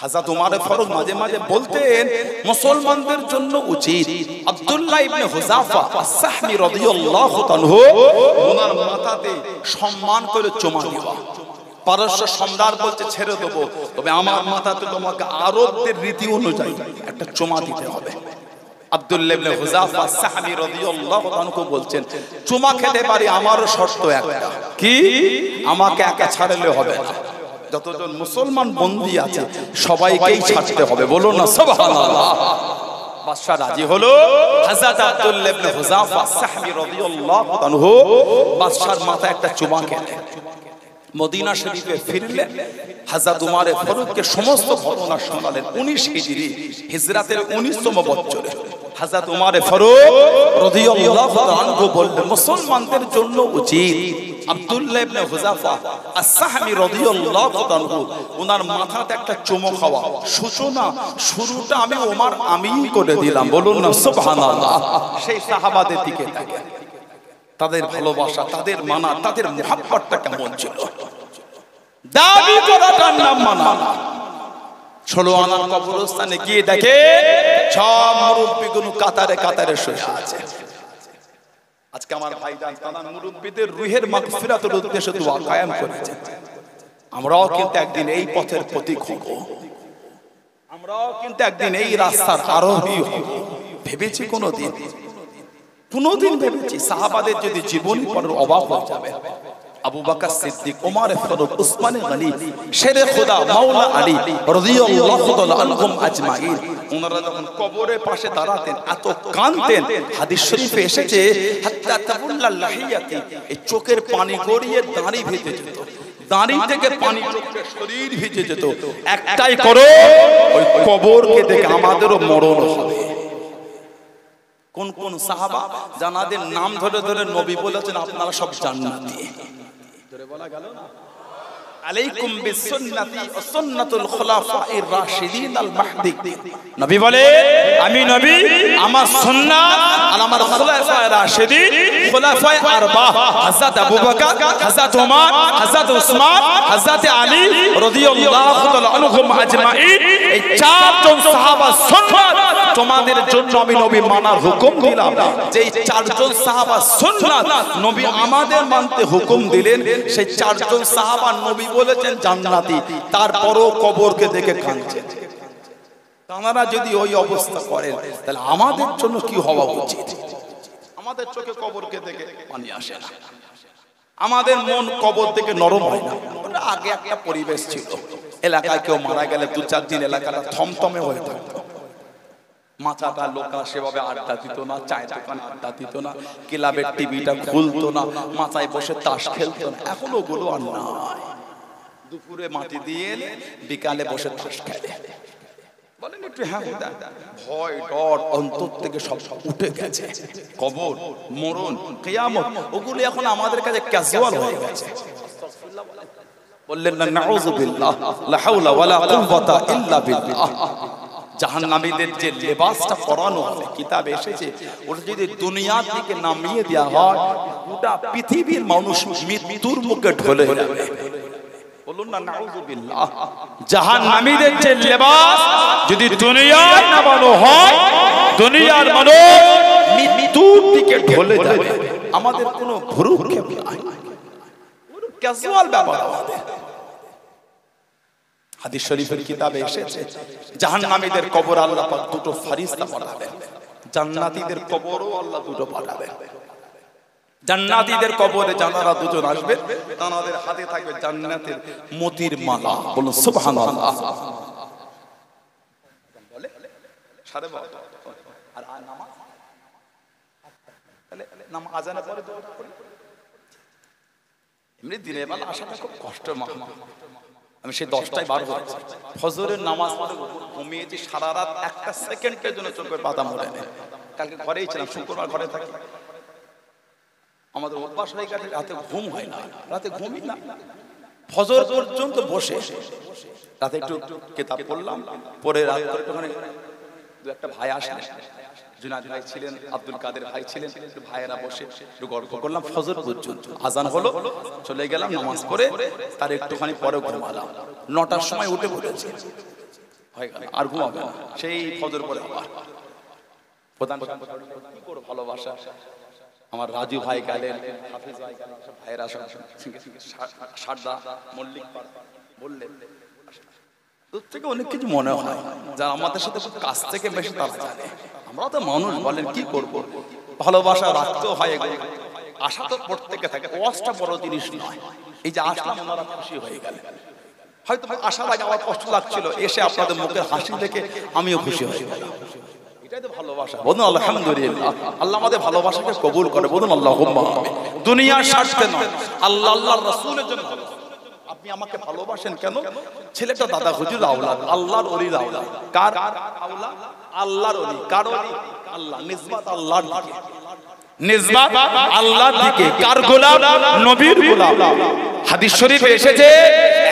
হযরত ওমর ফারুক মাঝে মাঝে বলতেন মুসলমানদের জন্য উচিত আব্দুল্লাহ ইবনে হুযাফা আস-সাহমি রাদিয়াল্লাহু তাআলা ওনার মাথাতে সম্মান করে চুমা দেওয়া। পারস্য সম্রাট বলছে ছেড়ে দেবো, তবে আমার মাথাতে তোমাকে আরবদের রীতি অনুযায়ী একটা চুমা দিতে হবে। আব্দুল্লাহ ইবনে হুযাফা আস-সাহমি রাদিয়াল্লাহু তাআলা বলছেন চুমা খেতে পারি, আমারও শর্ত একটা, কি? আমাকে একা ছাড়লে হবে না, যতজন মুসলমান বন্দী আছে সবাইকেই ছাড়তে হবে। বলুন না সুবহানাল্লাহ। বাদশা রাজি হলো। হযরত আব্দুল্লাহ ইবনে হুযাফা আস-সাহমি রাদিয়াল্লাহু তাআলা বাদশার মাথায় একটা চুমা খেলেন। মদিনা শরীফে ফিরলেন, হযরত ওমর ফারুককে সমস্ত ঘটনা শোনালেন। 19 হিজরি, হিজরাতের 19তম বছরে হযরত ওমর ফারুক রাদিয়াল্লাহু তাআলা বললেন মুসলমানদের জন্য উচিত আব্দুল্লাহ ইবনে হুযাফা আস-সাহমি রাদিয়াল্লাহু তাআলা ওনার মাথাতে একটা চুমো খাওয়া। সূচনা শুরুটা আমি ওমর আমিন করে দিলাম। বলুন না সুবহানাল্লাহ। সেই সাহাবাদের দিকে তাকান, তাদের ভালোবাসা, তাদের মানা, তাদের মুহাব্বতটা কেমন ছিল। দাবি করাটার নাম মানা। 16 আনার কবরস্থানে গিয়ে দেখে সব মুরব্বিগুলো কাতারে কাতারে শুয়ে আছে। আজকে আমার ভাইজান তারা মুরব্বিদের রুহের মাগফিরাতের উদ্দেশ্যে দোয়া কায়েম করেছে। আমরাও কিন্তু একদিন এই পথের প্রতীক হব, আমরাও কিন্তু একদিন এই রাস্তার আরোহী হব। ভেবেছি কোনদিন ভেবেছি সাহাবাদের যদি জীবনী পড়ার অবাক হয়ে যাবে। আবু বকর সিদ্দিক, ওমর ফারুক, উসমান গনি, শেরে খোদা মাওলা আলী রাদিয়াল্লাহু তাআলা আনহুম আজমাইন, ওনারা যখন কবরের পাশে দাঁড়াতেন এত কাঁদতেন। হাদিস শরীফে এসেছে হাত্তা তাবুল্লাল লাহিয়াতি, এই চোখের পানি গড়িয়ে দাঁড়ি ভিজে যেত, দাঁড়ি থেকে পানি চোখে শরীর ভিজে যেত। একটাই করো, ওই কবরকে দেখে আমাদেরও মরণ হবে। কোন কোন সাহাবা জানাদের নাম ধরে ধরে নবী বলেছেন আপনারা সব জান্নাতি। ধরে বলা গেল না, আলাইকুম বিসুন্নতি ওয়া সুন্নাতুল খুলাফায়ে রাশিদিন আল মাহদিয়িন। নবী বলে আমি নবী, আমার সুন্নাত আর আমার খুলাফায়ে রাশিদিন, খুলাফায়ে আরবা হযরত আবু বকর, হযরত ওমর, হযরত উসমান, হযরত আলী রাদিয়াল্লাহু তাআলা আনহুম আজমাইন, এই চারজন সাহাবা সুন্নাত তোমাদের জন্য আমি নবী মানার হুকুম দিলাম। যে চারজন সাহাবা সুন্নাত নবী আমাদের মানতে হুকুম দিলেন, সেই চারজন সাহাবা নবী বলেছেন জান্নাতি, তারপরও কবরকে দেখে কাঁদছেন। তারা যদি ওই অবস্থা করেন তাহলে আমাদের জন্য কি হওয়া উচিত? আমাদের চোখে কবরকে দেখে পানি আসে না, আমাদের মন কবর থেকে নরম হয় না। আগে একটা পরিবেশ ছিল, এলাকায় কেউ মারা গেলে 2-4 দিন এলাকাটা থমথমে হয়ে থাকতো। মাথাটা লোকরা সেভাবে আড্ডা দিত না, চায়ের দোকানে আড্ডা দিত না, ক্লাবের টিভিটা খুলতো না, মাথায় বসে তাস খেলতো না। এখন ওগুলো আর নাই। দুপুরে মাটি দিয়ে এলে বিকালে বসে তাস খেলে। বলেন একটু হ্যাঁ, ভয় ডর অন্তর থেকে সব উঠে গেছে। কবর, মরণ, কিয়ামত ওগুলো এখন আমাদের কাছে ক্যাজুয়াল হয়ে গেছে। বললেন না নাউযুবিল্লাহ, লা হাওলা ওয়ালা কুওয়াতা ইল্লা বিল্লাহ। জাহান্নামীদের যে লেবাসটা পরানো হবে, কিতাবে এসেছে, ওটা যদি দুনিয়ার দিকে নামিয়ে দেওয়া হয় গোটা পৃথিবীর মানুষ মৃত্যুর মুখে ঢলে যাবে। বলুন না নাউযুবিল্লাহ। জাহান্নামীদের যে লেবাস যদি দুনিয়ায় নামানো হয়, দুনিয়ার মানুষ মৃত্যুর দিকে ঢলে যাবে। আমাদের কোনো ভ্রুক্ষেপ নাই, ক্যাজুয়াল ব্যাপার আমাদের। হাদিস শরীফের কিতাবে এসেছে জাহান্নামীদের কবর আল্লাহ পাক দুটো ফেরেশতা পাঠাবেন, জান্নাতীদের কবরও আল্লাহ দুটো পাঠাবেন। জান্নাতীদের কবরে যারা দুজন আসবে তাদের হাতে থাকবে জান্নাতের মতির মালা। বলুন সুবহানাল্লাহ। বলে 12:30 আর নামাজ, তাহলে নামাজ আজানের পরে দোয়া করি। এমনি দিনের বেলা আসাটা খুব কষ্ট মা। আমি সেই 10টায় বার হয়েছি, ফজরের নামাজ পড়ে ঘুমিয়েছি সারা রাত, একটা সেকেন্ডের জন্য চোখের পাতা মরে নেই। কালকে ঘরেই ছিলাম, শুক্রবার ঘরে থাকি। আমাদের অভ্যাস হয়ে গেছে রাতে ঘুম হয় না, রাতে ঘুমই না, ফজর পর্যন্ত বসে রাতে একটু কিতাব পড়লাম, পরে রাত করে ওখানে দু একটা ভাই আসলেন, জুনায়েদ ভাই ছিলেন, আব্দুল কাদের ভাই ছিলেন, একটু ভাইয়েরা বসে একটু গল্প করলাম ফজর পর্যন্ত। আজান হলো, চলে গেলাম নামাজ পড়ে, তার একটুখানি পরে ঘুমালাম। 9টার সময় উঠে পড়েছি, হয়ে গেল আর ঘুমাবে না, সেই ফজর পরে আবার প্রধান কি করো ভালোবাসা। আমার রাজু ভাই গেলেন, হাফিজ ভাই গেলেন, সব ভাইয়েরা সারদা মল্লিক বললেন, দূর থেকে অনেক কিছু মনে হয় যারা আমাদের সাথে কাছ থেকে বেশি তারা জানে। আমরা তো মানুষ, বলেন কি করব, ভালোবাসা রাখতেও হয়, আশা তো প্রত্যেকে থাকে, ওয়াজটা বড় জিনিস নয়। এই যে আসলাম ওনারা খুশি হয়ে গেলেন, হয়তো আসার আগে আমার কষ্ট লাগছিল, এসে আপনাদের মুখের হাসি দেখে আমিও খুশি হয়ে গেলাম। এটাই তো ভালোবাসা। বলুন আলহামদুলিল্লাহ, আল্লাহ আমাদের ভালোবাসাকে কবুল করে। বলুন আল্লাহুম্মা আমিন। দুনিয়ার স্বার্থে নয়, আল্লাহ আল্লাহর রাসূলের জন্য। আপনি আমাকে ভালোবাসেন কেন? ছেলেটা দাদা হুজুর আওলাদ, আল্লাহর ওলির আওলাদ। কার আওলাদ? আল্লাহর ওলি। কার ওলি? আল্লাহ। নিসবত আল্লাহর দিকে, নিসবত আল্লাহর দিকে। কার গোলাম? নবীর গোলাম। হাদিস শরীফে এসেছে,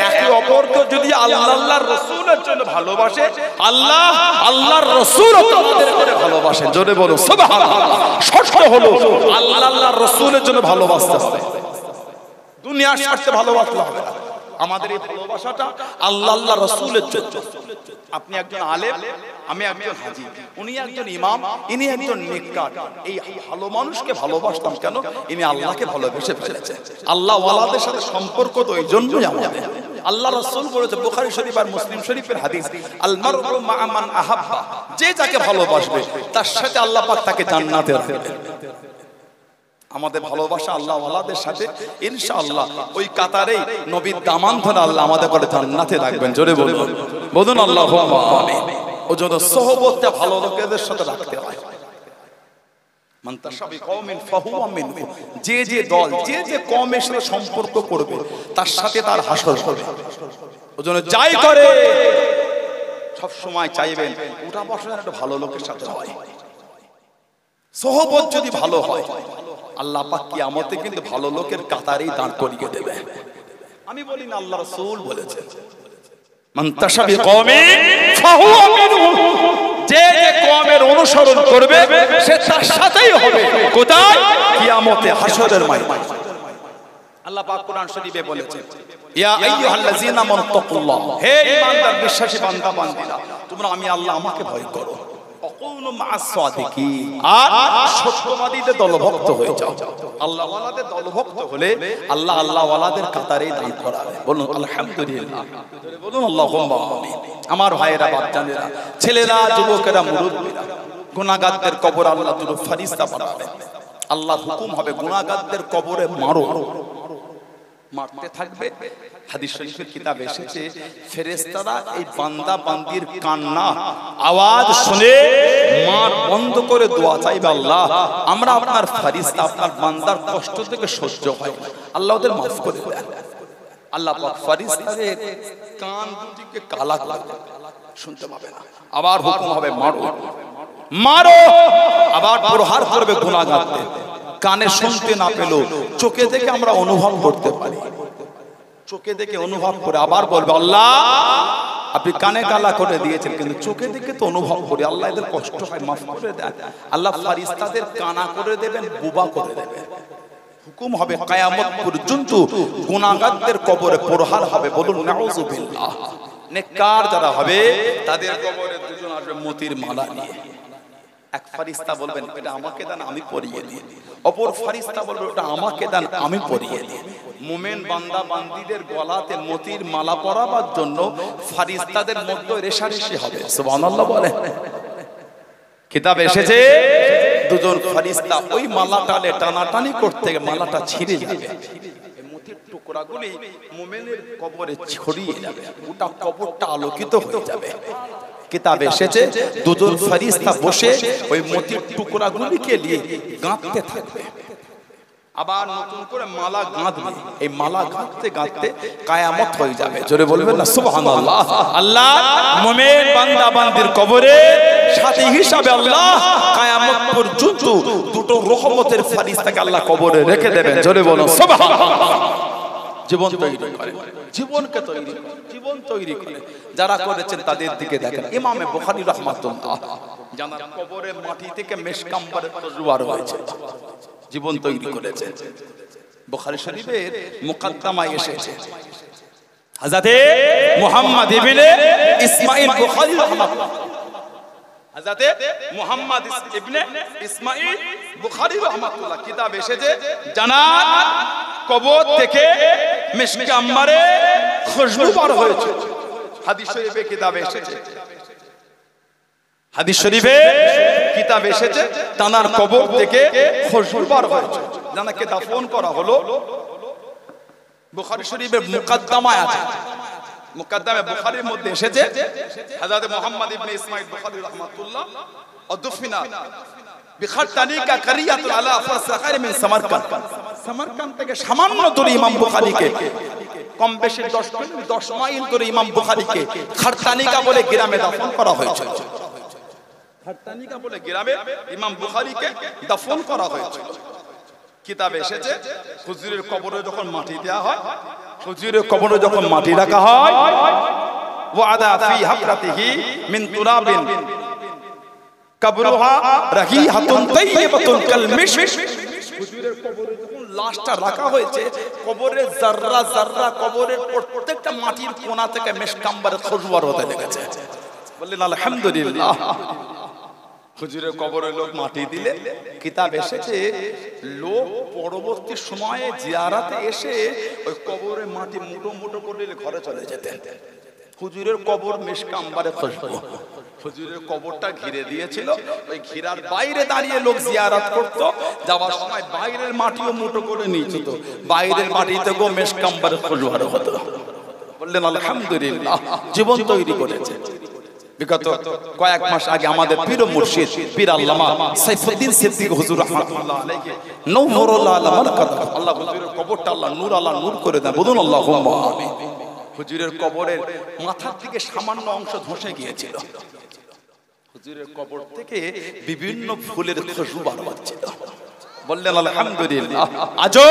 একে অপরকে যদি আল্লাহ আল্লাহর রাসূলের জন্য ভালোবাসে, আল্লাহ আল্লাহর রাসূলও তোমাদের করে ভালোবাসেন। জোরে বলো সুবহানাল্লাহ। শর্ত হলো আল্লাহ আল্লাহর রাসূলের জন্য ভালোবাসতে হবে, দুনিয়ার স্বার্থে ভালোবাসতে হবে না। আমাদের এই ভালোবাসাটা আল্লাহ আল্লাহ রাসূলের জন্য। আপনি একজন আলেম, আমি একজন হাজী, উনি একজন ইমাম, ইনি একজন নেককার। এই ভালো মানুষকে ভালোবাসতাম কেন? ইনি আল্লাহকে ভালোবেসে ফেলেছে। আল্লাহ ওয়ালাদের সাথে সম্পর্ক তো এই জন্যই আমাদের। আল্লাহ রাসূল বলেছে, বুখারী শরীফ আর মুসলিম শরীফের হাদিস, আল মারউ মা মান আহাব্বা, যে যাকে ভালোবাসবে তার সাথে আল্লাহ পাক তাকে জান্নাতে রাখবেন। আমাদের ভালোবাসা আল্লাহ ওয়ালাদের সাথে ইনশাআল্লাহ ওই কাতারেই নবীর দামান ধরে আল্লাহ আমাদের করে জান্নাতে রাখবেন। জোরে বলুন, বলুন আল্লাহুম্মা আমিন। ওজন্য সহবতটা ভালো লোকেদের সাথে রাখতে হয়। মান তাশাবি কওমিন ফাহুয়া মিনহু, যে যে দল, যে যে কওমের সাথে সম্পর্ক করবে তার সাথে তার হাসর হবে। ওজন্য যাই করে সব সময় চাইবেন উঠা বসা একটা ভালো লোকের সাথে হয়। সহবত যদি ভালো হয়, আল্লাহ পাক কিয়ামতে কিন্তু ভালো লোকের কাতারেই দাঁড় করিয়ে দেবে। আমি বলি না, আল্লাহ রাসূল বলেছেন, মান তাশাবি কওমিন ফাহুয়া মিনহু, যে যে কওমের অনুসরণ করবে সে তার সাথেই হবে। কোথায়? কিয়ামতে, হাসরের ময়দানে। আল্লাহ পাক কোরআন শরীফে বলেছেন, ইয়া আইয়ুহাল্লাযীনা আমানু তাকুল্লাহ, হে ঈমানদার বিশ্বাসী বান্দা বান্দীরা, তোমরা আমি আল্লাহ আমাকে ভয় করো। ওয়াকুনু মা'আস সাদিকিন, আর সত্যবাদীদের দলভুক্ত হয়ে যাও। আল্লাহ ওয়ালাদের দলভুক্ত হলে আল্লাহ আল্লাহ ওয়ালাদের কাতারে দাঁড় করাবে। বলুন আলহামদুলিল্লাহ, বলুন আল্লাহুম্মা আমিন। আমার ভাইয়েরা, বাচ্চারা, ছেলেরা, যুবকেরা, মুরব্বিরা, গুনাহগারদের কবর আল্লাহ দুটো ফেরেশতা পাঠাবেন। আল্লাহর হুকুম হবে গুনাহগারদের কবরে মারো, মারতে থাকবে। হাদিস শরীফের কিতাবে এসেছে, ফেরেশতারা এই বান্দা বান্দির কান্না আওয়াজ শুনে মার বন্ধ করে দোয়া চাইবে, আল্লাহ আমরা আপনার ফেরেশতা, আপনার বান্দার কষ্ট থেকে সহ্য হয়, আল্লাহ ওদের মাফ করে দেন। আল্লাহ পাক ফেরেশতাদের কান দুটিকে কালা করে শুনতে পাবে না। আবার হুকুম হবে মারো, মারো। আবার প্রহার করবে গুনাহগারদের। কানে শুনতে না পেলেও চোখে দেখে আমরা অনুভব করতে পারি, চোখে দেখে অনুভব করে আবার বলবে, আল্লাহ আপনি কানে কালা করে দিয়েছেন কিন্তু চোখে দেখে তো অনুভব করি, আল্লাহ এদের কষ্ট হয়, মাফ করে দেন। আল্লাহ ফেরেশতাদের কানা করে দেবেন, বোবা করে দেবেন। হুকুম হবে কিয়ামত পর্যন্ত গুনাহগারদের কবরে প্রহার হবে। বলুন নাউযুবিল্লাহ। নেককার যারা হবে তাদের কবরে দুজন আসবে মতির মালা নিয়ে। এক ফেরেশতা বলবেন, এটা আমাকে দেন, আমি পরিয়ে দিই। অপর ফেরেশতা বলবে, এটা আমাকে দেন, আমি পরিয়ে দিই। মুমিন বান্দা বান্দীদের গলাতে মতির মালা পরাবার জন্য ফেরেশতাদের মধ্যে রেষারেষি হবে। সুবহানাল্লাহ বলেন। কিতাবে এসেছে, দুজন ফেরেশতা ওই মালাটা টানাটানি করতে গিয়ে মালাটা ছিঁড়ে যাবে। মতির টুকরাগুলি মুমিনের কবরে ছড়িয়ে যাবে, গোটা কবরটা আলোকিত হয়ে যাবে। কিতাবে এসেছে, দুজন ফেরেশতা বসে ওই মতির টুকরাগুলিকে নিয়ে গাঁথতে থাকবে। আবার নতুন করে মালা গাঁথবে, এই মালা গাঁথতে গাঁথতে কিয়ামত হয়ে যাবে। জোরে বলবেন না সুবহানাল্লাহ। আল্লাহ মুমিন বান্দা বান্দির কবরে সাথী হিসাবে আল্লাহ কিয়ামত পর্যন্ত দুটো রহমতের ফেরেশতাকে আল্লাহ কবরে রেখে দেবেন। জোরে বলুন সুবহানাল্লাহ। জীবন তৈরি করে, জীবনকে তৈরি করে, জীবন তৈরি করে যারা করেছেন তাদের দিকে দেখেন। ইমামে বুখারী রাহমাতুল্লাহ জানার কবরে মাটি থেকে মেশকাম্বারের তরবারি হয়েছে, জীবন তৈরি করেছে। বুখারী শরীফের মুকদ্দমায় এসেছে হযরতে মুহাম্মদ ইবনে ইসমাঈল বুখারী রাহমাতুল্লাহ, হযরতে মুহাম্মদ ইবনে ইসমাঈল বুখারী রাহমাতুল্লাহ কিতাব এসেছে জানার কবর থেকে মিশকে আম্বারে খুশবু বার হয়েছে। হাদিস শরীফে কিতাব এসেছে, হাদিস শরীফে কিতাব এসেছে তানার কবর থেকে খুশবু বার হয়েছে। জানাকে দাফন করা হলো। বুখারী শরীফের মুকদ্দমায় আছে, মুকদ্দমে বুখারীর মধ্যে এসেছে হযরত মুহাম্মদ ইবনে ইসমাঈল বুখারী রাহমাতুল্লাহ অদফিনা বিখারতানিকা কারিয়াতুল আলা ফাসখার মিন সামারকান্দ। সামারকান্দ থেকে সামান্য দূরে ইমাম বুখারীকে কম বেশি 10 মাইল দূরে ইমাম বুখারীকে খারতানিকা বলে গ্রামে দাফন করা হয়েছে। খারতানিকা বলে গ্রামে ইমাম বুখারীকে দাফন করা হয়েছে। কিতাবে এসেছে হুজুরের কবরে যখন মাটি দেয়া হয়, হুজুরের কবরে যখন মাটি রাখা হয়, ওয়াদা ফি হাফরাতিহি মিন তুরাবিন কবরুহা রাহিহাতুন তাইয়্যিবাতুন কাল মিশক। হুজুরের কবরে যখন লাশটা রাখা হয়েছে, কবরের যাররা যাররা, কবরের প্রত্যেকটা মাটির কোণা থেকে মেশকাম্বারের খুশবু হতে লেগেছে। বললেন আলহামদুলিল্লাহ। হুজুরের কবরে লোক মাটি দিলে কিতাব এসেছে লোক পরবর্তী সময়ে জিয়ারাতে এসে ওই কবরে মাটি মুঠো মুঠো করে ঘরে চলে যেতেন। হুজুরের কবর মেশকাম্বারে খুশবু। হুজুরের কবরটা ঘিরে দিয়েছিল, ওই ঘিরার বাইরে দাঁড়িয়ে লোক জিয়ারত করত। যাওয়ার সময় বাইরের মাটিও মুঠো করে নিয়ে যেত, বাইরের মাটিতে গো মেশকাম্বারে খুশবু হতো। বললেন আলহামদুলিল্লাহ, জীবন তৈরি করেছে। বিগত কয়েক মাস আগে আমাদের পীর মুর্শিদ পীর আল্লামা সাইফুদ্দিন সিদ্দিক হুজুর রাহমাতুল্লাহ আলাইহি নূরুল্লাহ আলা মারকাত, আল্লাহ হুজুরের কবরটা আল্লাহ নূর করে দেন। বলুন আল্লাহুম্মা আমিন। হুজুরের কবরের মাথার থেকে সামান্য অংশ ধসে গিয়েছিল। হুজুরের কবর থেকে বিভিন্ন ফুলের খুশবু বার হচ্ছিল। বললেন আলহামদুলিল্লাহ। আজও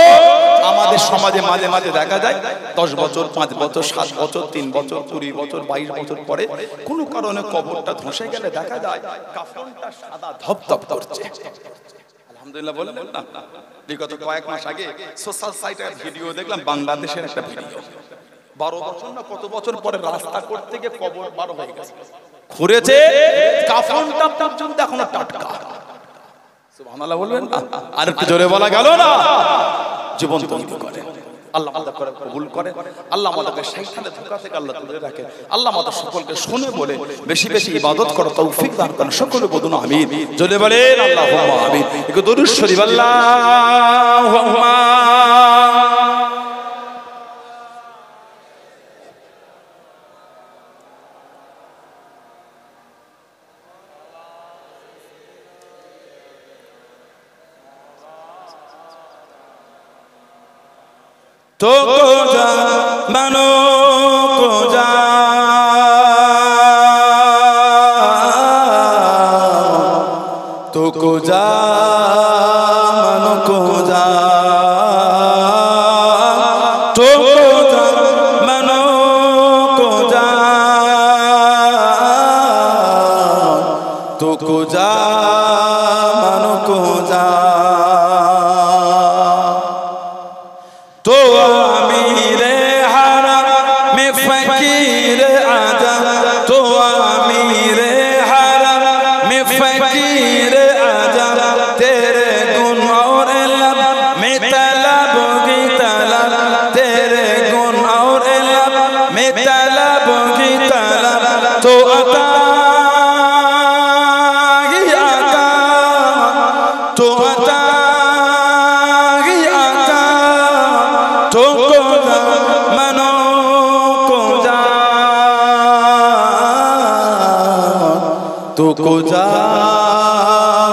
আমাদের সমাজে মাঝে মাঝে দেখা যায় 10 বছর, 5 বছর, 7 বছর, 3 বছর, 20 বছর, 22 বছর পরে কোনো কারণে কবরটা ধসে গেলে দেখা যায় কাফনটা সাদা ধপধপ করছে। আলহামদুলিল্লাহ বললেন না। বিগত কয়েক মাস আগে সোশ্যাল সাইটের ভিডিও দেখলাম, বাংলাদেশের একটা ভিডিও। 12 বছর না কত বছর পরে রাস্তা করতে গিয়ে কবর বার হয়ে গেছে, খুঁড়েছে, কাফনটা পর্যন্ত এখনো টাটকা। সুবহানাল্লাহ বলবেন না? আর একটু জোরে বলা গেল না? জীবন তৈরি করে আল্লাহ, আমাদের কবুল করে আল্লাহ, আমাদেরকে শয়তানের ধোঁকা থেকে আল্লাহ দূরে রাখে আল্লাহ, আমাদের সকলকে শুনে বলে বেশি বেশি ইবাদত করার তৌফিক দান করেন। সকলে বলুন আমিন। জোরে বলেন আল্লাহুম্মা আমিন। একটু দরুদ শরীফ আল্লাহুম্মা तो को जा मनो को जा तो को जा मनो को जा तो को जा मनो को जा तो को जा मनो को जा तो अमीरे हरम में फकीर आजा, तो अमीरे हरम में फकीर आजा, तेरे गुण और लब में तलब की तलब, तेरे गुण और लब में तलब की तलब, तो अता ही आका, तो अता तो को जा मनो को जा, तो को जा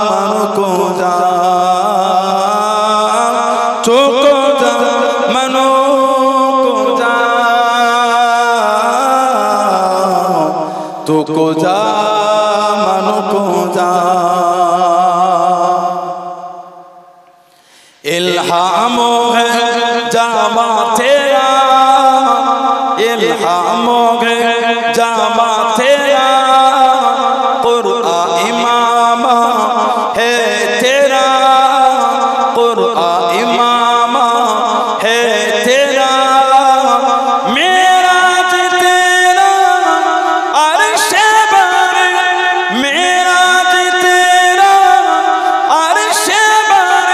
मनो को जा, तो इल्हाम है जामा तेरा, इल्हाम है जामा तेरा, कुरआन इमाम है तेरा, कुरआन इमाम है तेरा, मेराज तेरा अर्शे पर, मेराज तेरा अर्शे पर,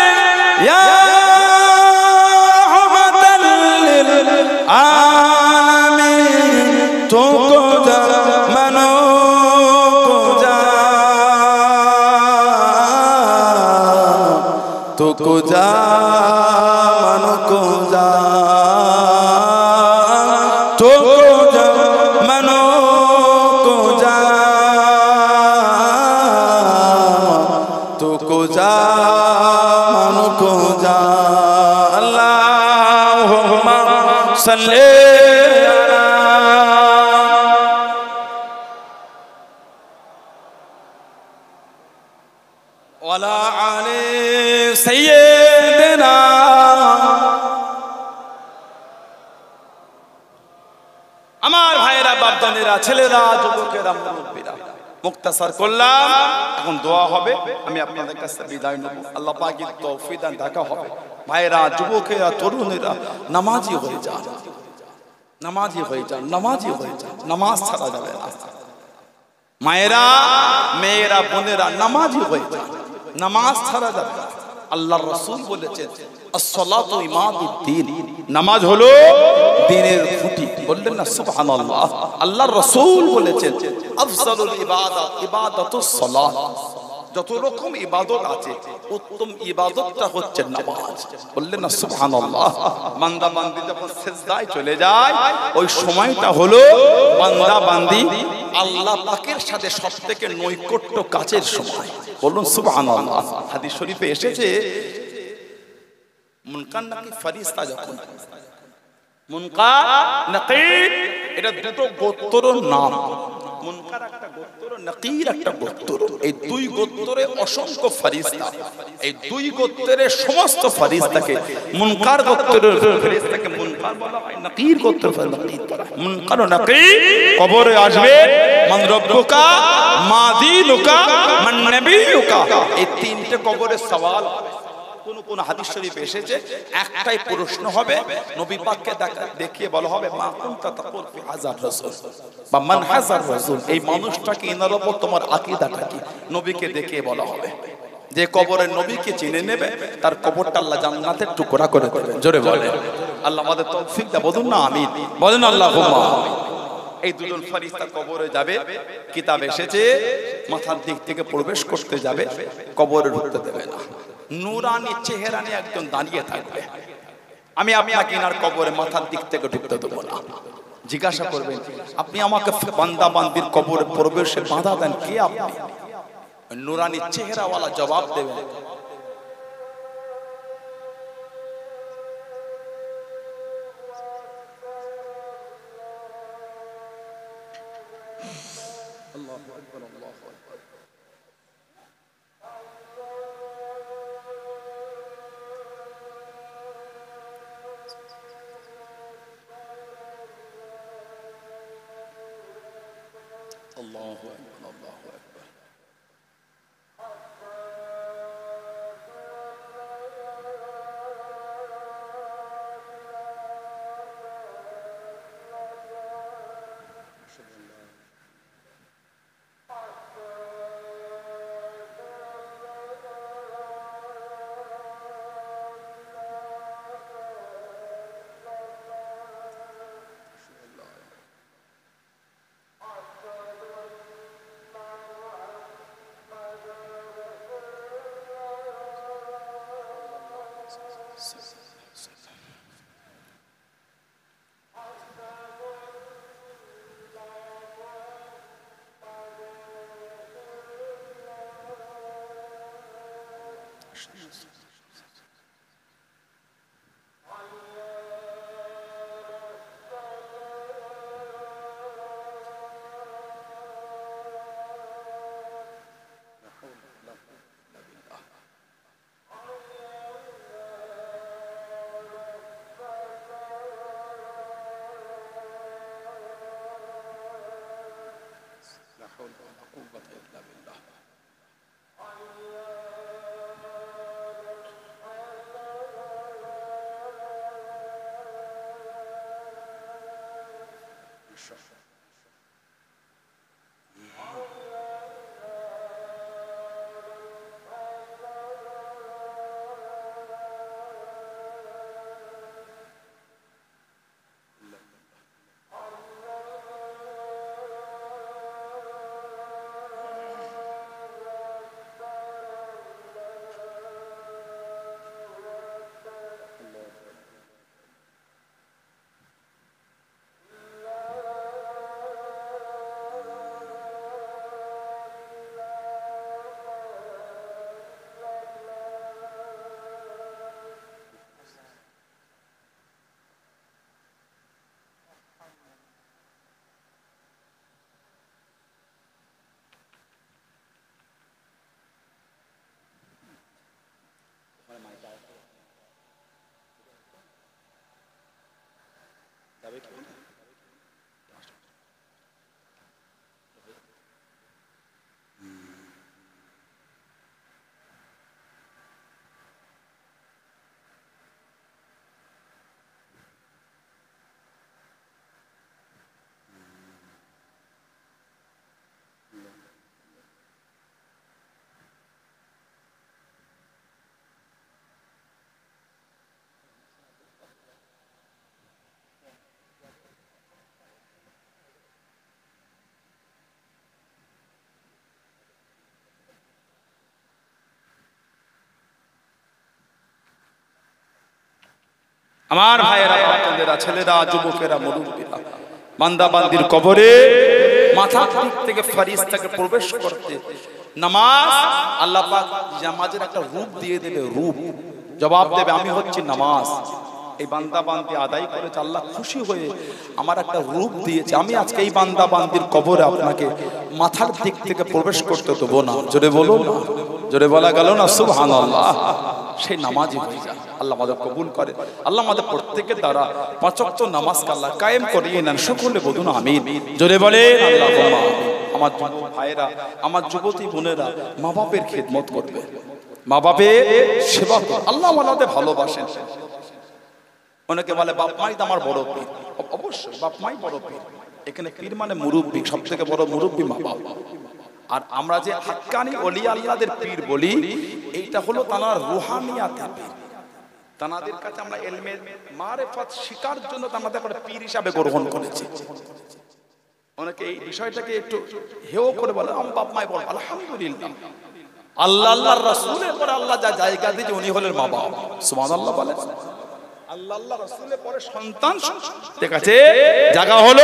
या रहमतल लिल आलमीन, तुमको जा मनो को जा, तुमको जा मनो को जा, तुमको जा मनो को जा, तुमको जा मनो को जा। अल्लाहुम्मा सल्ली अला वाला आले सय्यदना। আমার ভাইরা বাপদানেরা ছেলেরা যুবকেরা মুরব্বীরা মুক্তাসার করলাম, এখন দোয়া হবে, আমি আপনাদের কাছে বিদায় নেব। আল্লাহ পাকের তৌফিক দান দেখা হবে। ভাইরা যুবকেরা তরুণেরা নামাজি হয়ে যান, নামাজি হয়ে যান, নামাজি হয়ে যান, নামাজ ছাড়া যাবে না। মায়েরা মেয়েরা বোনেরা নামাজি হয়ে যান, নামাজ ছাড়া যাবে না। আল্লাহর রাসূল বলেছেন আসসালাতু ইমাদুদ্দিন, নামাজ হলো দ্বীনের খুঁটি। বললেন না সুবহানাল্লাহ। আল্লাহর রাসূল বলেছেন আফজালুল ইবাদাত ইবাদাতুস সালাত, যত রকম ইবাদত আছে উত্তম ইবাদতটা হচ্ছে নামাজ। বললেন না সুবহানাল্লাহ। বান্দা বান্দি যখন সিজদায় চলে যায় ওই সময়টা হলো বান্দা বান্দি আল্লাহ পাকের সাথে সবথেকে নৈকট্য কাছের সময়। বলুন সুবহানাল্লাহ। হাদিস শরীফে এসেছে মুনকার নাকির ফেরেশতা যখন, মুনকার নাকির এটা দুটো গোত্রের নাম, মুনকার একটা গোত্র, নাকির একটা গোত্র। এই দুই গোত্রে অসংখ্য ফেরেশতা, এই দুই গোত্রের সমস্ত ফেরেশতাকে মুনকার গোত্রের ফেরেশতাকে মুনকার বলা হয়, নাকির গোত্রের ফেরেশতা মুনকার ও নাকির কবরে আসবে। মান রব্বুকা মা দীনুকা মান নবিয়ুকা, এই তিনটে কবরে সওয়াল হবে। কোন কোন হাদিস শরীফে এসেছে একটাই প্রশ্ন হবে, নবী পাককে দেখিয়ে বলা হবে মা কুনতা তাকুল ফি হাযার রাসূল বা মান হাযার রাসূল, এই মানুষটাকে এনার উপর তোমার আকীদাটা কি, নবীকে দেখিয়ে বলা হবে। যে কবরে নবীকে চিনে নেবে তার কবরটা আল্লাহ জান্নাতের টুকরা করে দেবেন। জোরে বলেন আল্লাহ আমাদের তৌফিক দাও, বলুন না আমিন, বলেন আল্লাহুম্মা। এই দুজন ফেরেশতা কবরে যাবে, কিতাব এসেছে মাথার দিক থেকে প্রবেশ করতে যাবে, কবরে ঢুকতে দেবে না। নূরানি চেহারা নিয়ে একজন দাঁড়িয়ে থাকবে, আমি আপনাকে ইনার কবরে মাথার দিক থেকে ঢুকতে দেবো না। জিজ্ঞাসা করবেন আপনি আমাকে বান্দা বান্দির কবরে প্রবেশে বাধা দেন, কে আপনি? নূরানি চেহারাওয়ালা জবাব দেবেন আল্লাহু আকবার, আল্লাহু আকবার। আল্লাহু আকবার, আল্লাহু আকবার। আমার ভাইয়েরা, বাচ্চাদেরা, ছেলেরা, যুবকেরা, মুরব্বীরা, বান্দা বান্দির কবরে মাথা থেকে ফেরেশতাকে প্রবেশ করতে নামাজ আল্লাহ পাক নামাজের একটা রূপ দিয়ে দেবে, রূপ জবাব দেবে আমি হচ্ছি নামাজ। এই বান্দা বান্দি আদায় করেছে, আল্লাহ খুশি হয়ে আমার একটা রূপ দিয়েছে, আমি আজকে এই বান্দা বান্দির কবরে আপনাকে মাথার দিক থেকে প্রবেশ করতে দেবো না। জোরে বলো না, জোরে বলা গেল না সুবহানাল্লাহ। সেই নামাজই হয়ে যায়। আল্লাহ আমাদের কবুল করে, আল্লাহ আমাদের প্রত্যেকের দ্বারা পাঁচ ওয়াক্ত নামাজকে আল্লাহ কায়েম করিয়ে নেন। সকলে বলুন আমিন, জোরে বলেন আল্লাহুম্মা আমিন। আমার ভাইয়েরা, আমার যুবতী বোনেরা, মা বাপের খিদমত করবে, মা বাপের সেবা করবে। আল্লাহ আমাদের ভালোবাসেন। অনেকে বলে বাপ মাই তো আমার বড় পীর। অবশ্যই বাপ মাই বড় পীর। এখানে পীর মানে মুরব্বী, সব থেকে বড় মুরব্বী মা বাপ। আর আমরা যে হাক্কানি ওলি আল্লাহদের পীর বলি, এইটা হলো তারা রুহানিয়াতের পীর। তাদের কাছে আমরা ইলমে মারিফাত শিকার জন্য তাদের পীর হিসাবে গ্রহণ করেছি। অনেকে এই বিষয়টাকে একটু হেও করে বলে আমার বাপ মাই বড়। আলহামদুলিল্লাহ, আল্লাহ আল্লাহর রাসূলের পরে আল্লাহ যা জায়গা দিয়েছে উনি হলেন মা বাপ। সুবহানাল্লাহ বলে। আল্লাহ আল্লাহ রাসূলের পরে সন্তান ঠিক আছে, জায়গা হলো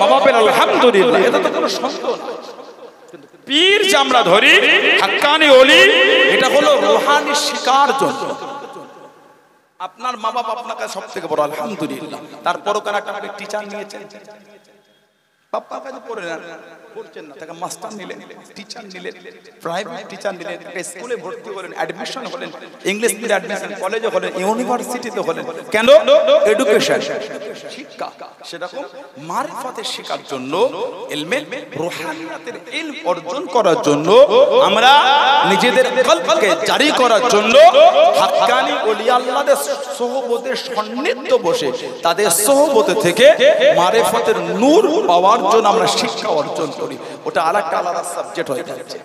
মা বাপের। আলহামদুলিল্লাহ, এটা তো কোনো সন্দেহ না। পীর যে আমরা ধরি হাক্কানি ওলি, এটা হলো রূহানি শিকার জন্য। আপনার মা বাবা আপনার কাছে সব থেকে বড়, আলহামদুলিল্লাহ। তারপরও কেন একটা টিচার নিয়েছেন, বাপ্পার কাছে পড়ছেন না, তাকে মাস্টার নিলেন, টিচার নিলেন, প্রাইভেট টিচার নিলেন, স্কুলে ভর্তি হলেন, অ্যাডমিশন হলেন, ইংলিশ মিডিয়াম অ্যাডমিশন, কলেজে হলেন, ইউনিভার্সিটিতে হলেন। কেন? এডুকেশন, শিক্ষা। সেরকম মারিফাতের শিক্ষার জন্য, ইলমে রূহানিয়াতের ইলম অর্জন করার জন্য, আমরা নিজেদের কলবকে জারি করার জন্য হাক্কানি ওলি আল্লাহদের সোহবতের সান্নিধ্য বসে তাদের সোহবত থেকে মারিফাতের নূর পাওয়ার জন্য আমরা শিক্ষা অর্জন করি। ওটা আরেকটা আলাদা সাবজেক্ট হয়ে যাচ্ছে।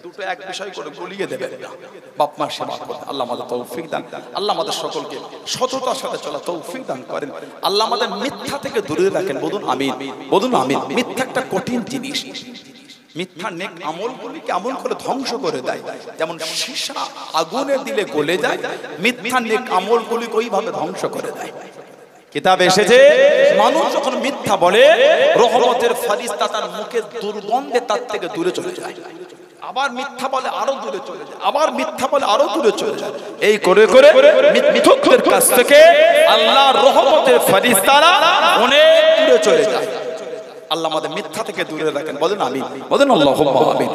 দুটো এক বিষয় করে গুলিয়ে দেবেন না। বাপ মার সেবা করতে আল্লাহ আমাদের তৌফিক দান। আল্লাহ আমাদের সকলকে সততার সাথে চলা তৌফিক দান করেন। আল্লাহ আমাদের মিথ্যা থেকে দূরে রাখেন। বলুন আমিন, বলুন আমিন। মিথ্যা একটা কঠিন জিনিস। মিথ্যা নেক আমলগুলিকে আমল করে ধ্বংস করে দেয়। যেমন সীসা আগুনে দিলে গলে যায়, মিথ্যা নেক আমলগুলিকে ওইভাবে ধ্বংস করে দেয়। কিতাবে এসেছে মানুষ যখন মিথ্যা বলে, রহমতের ফেরেশতা তার মুখের দুর্গন্ধে তার থেকে দূরে চলে যায়। আবার মিথ্যা বলে আরো দূরে চলে যায়, আবার মিথ্যা বলে আরো দূরে চলে যায়। এই করে করে মিথ্যুকদের কাছ থেকে আল্লাহর রহমতের ফেরেশতারা অনেক দূরে চলে যায়। আল্লাহ আমাদের মিথ্যা থেকে দূরে রাখেন। বলেন আমিন, বলেন আল্লাহুম্মা আমিন।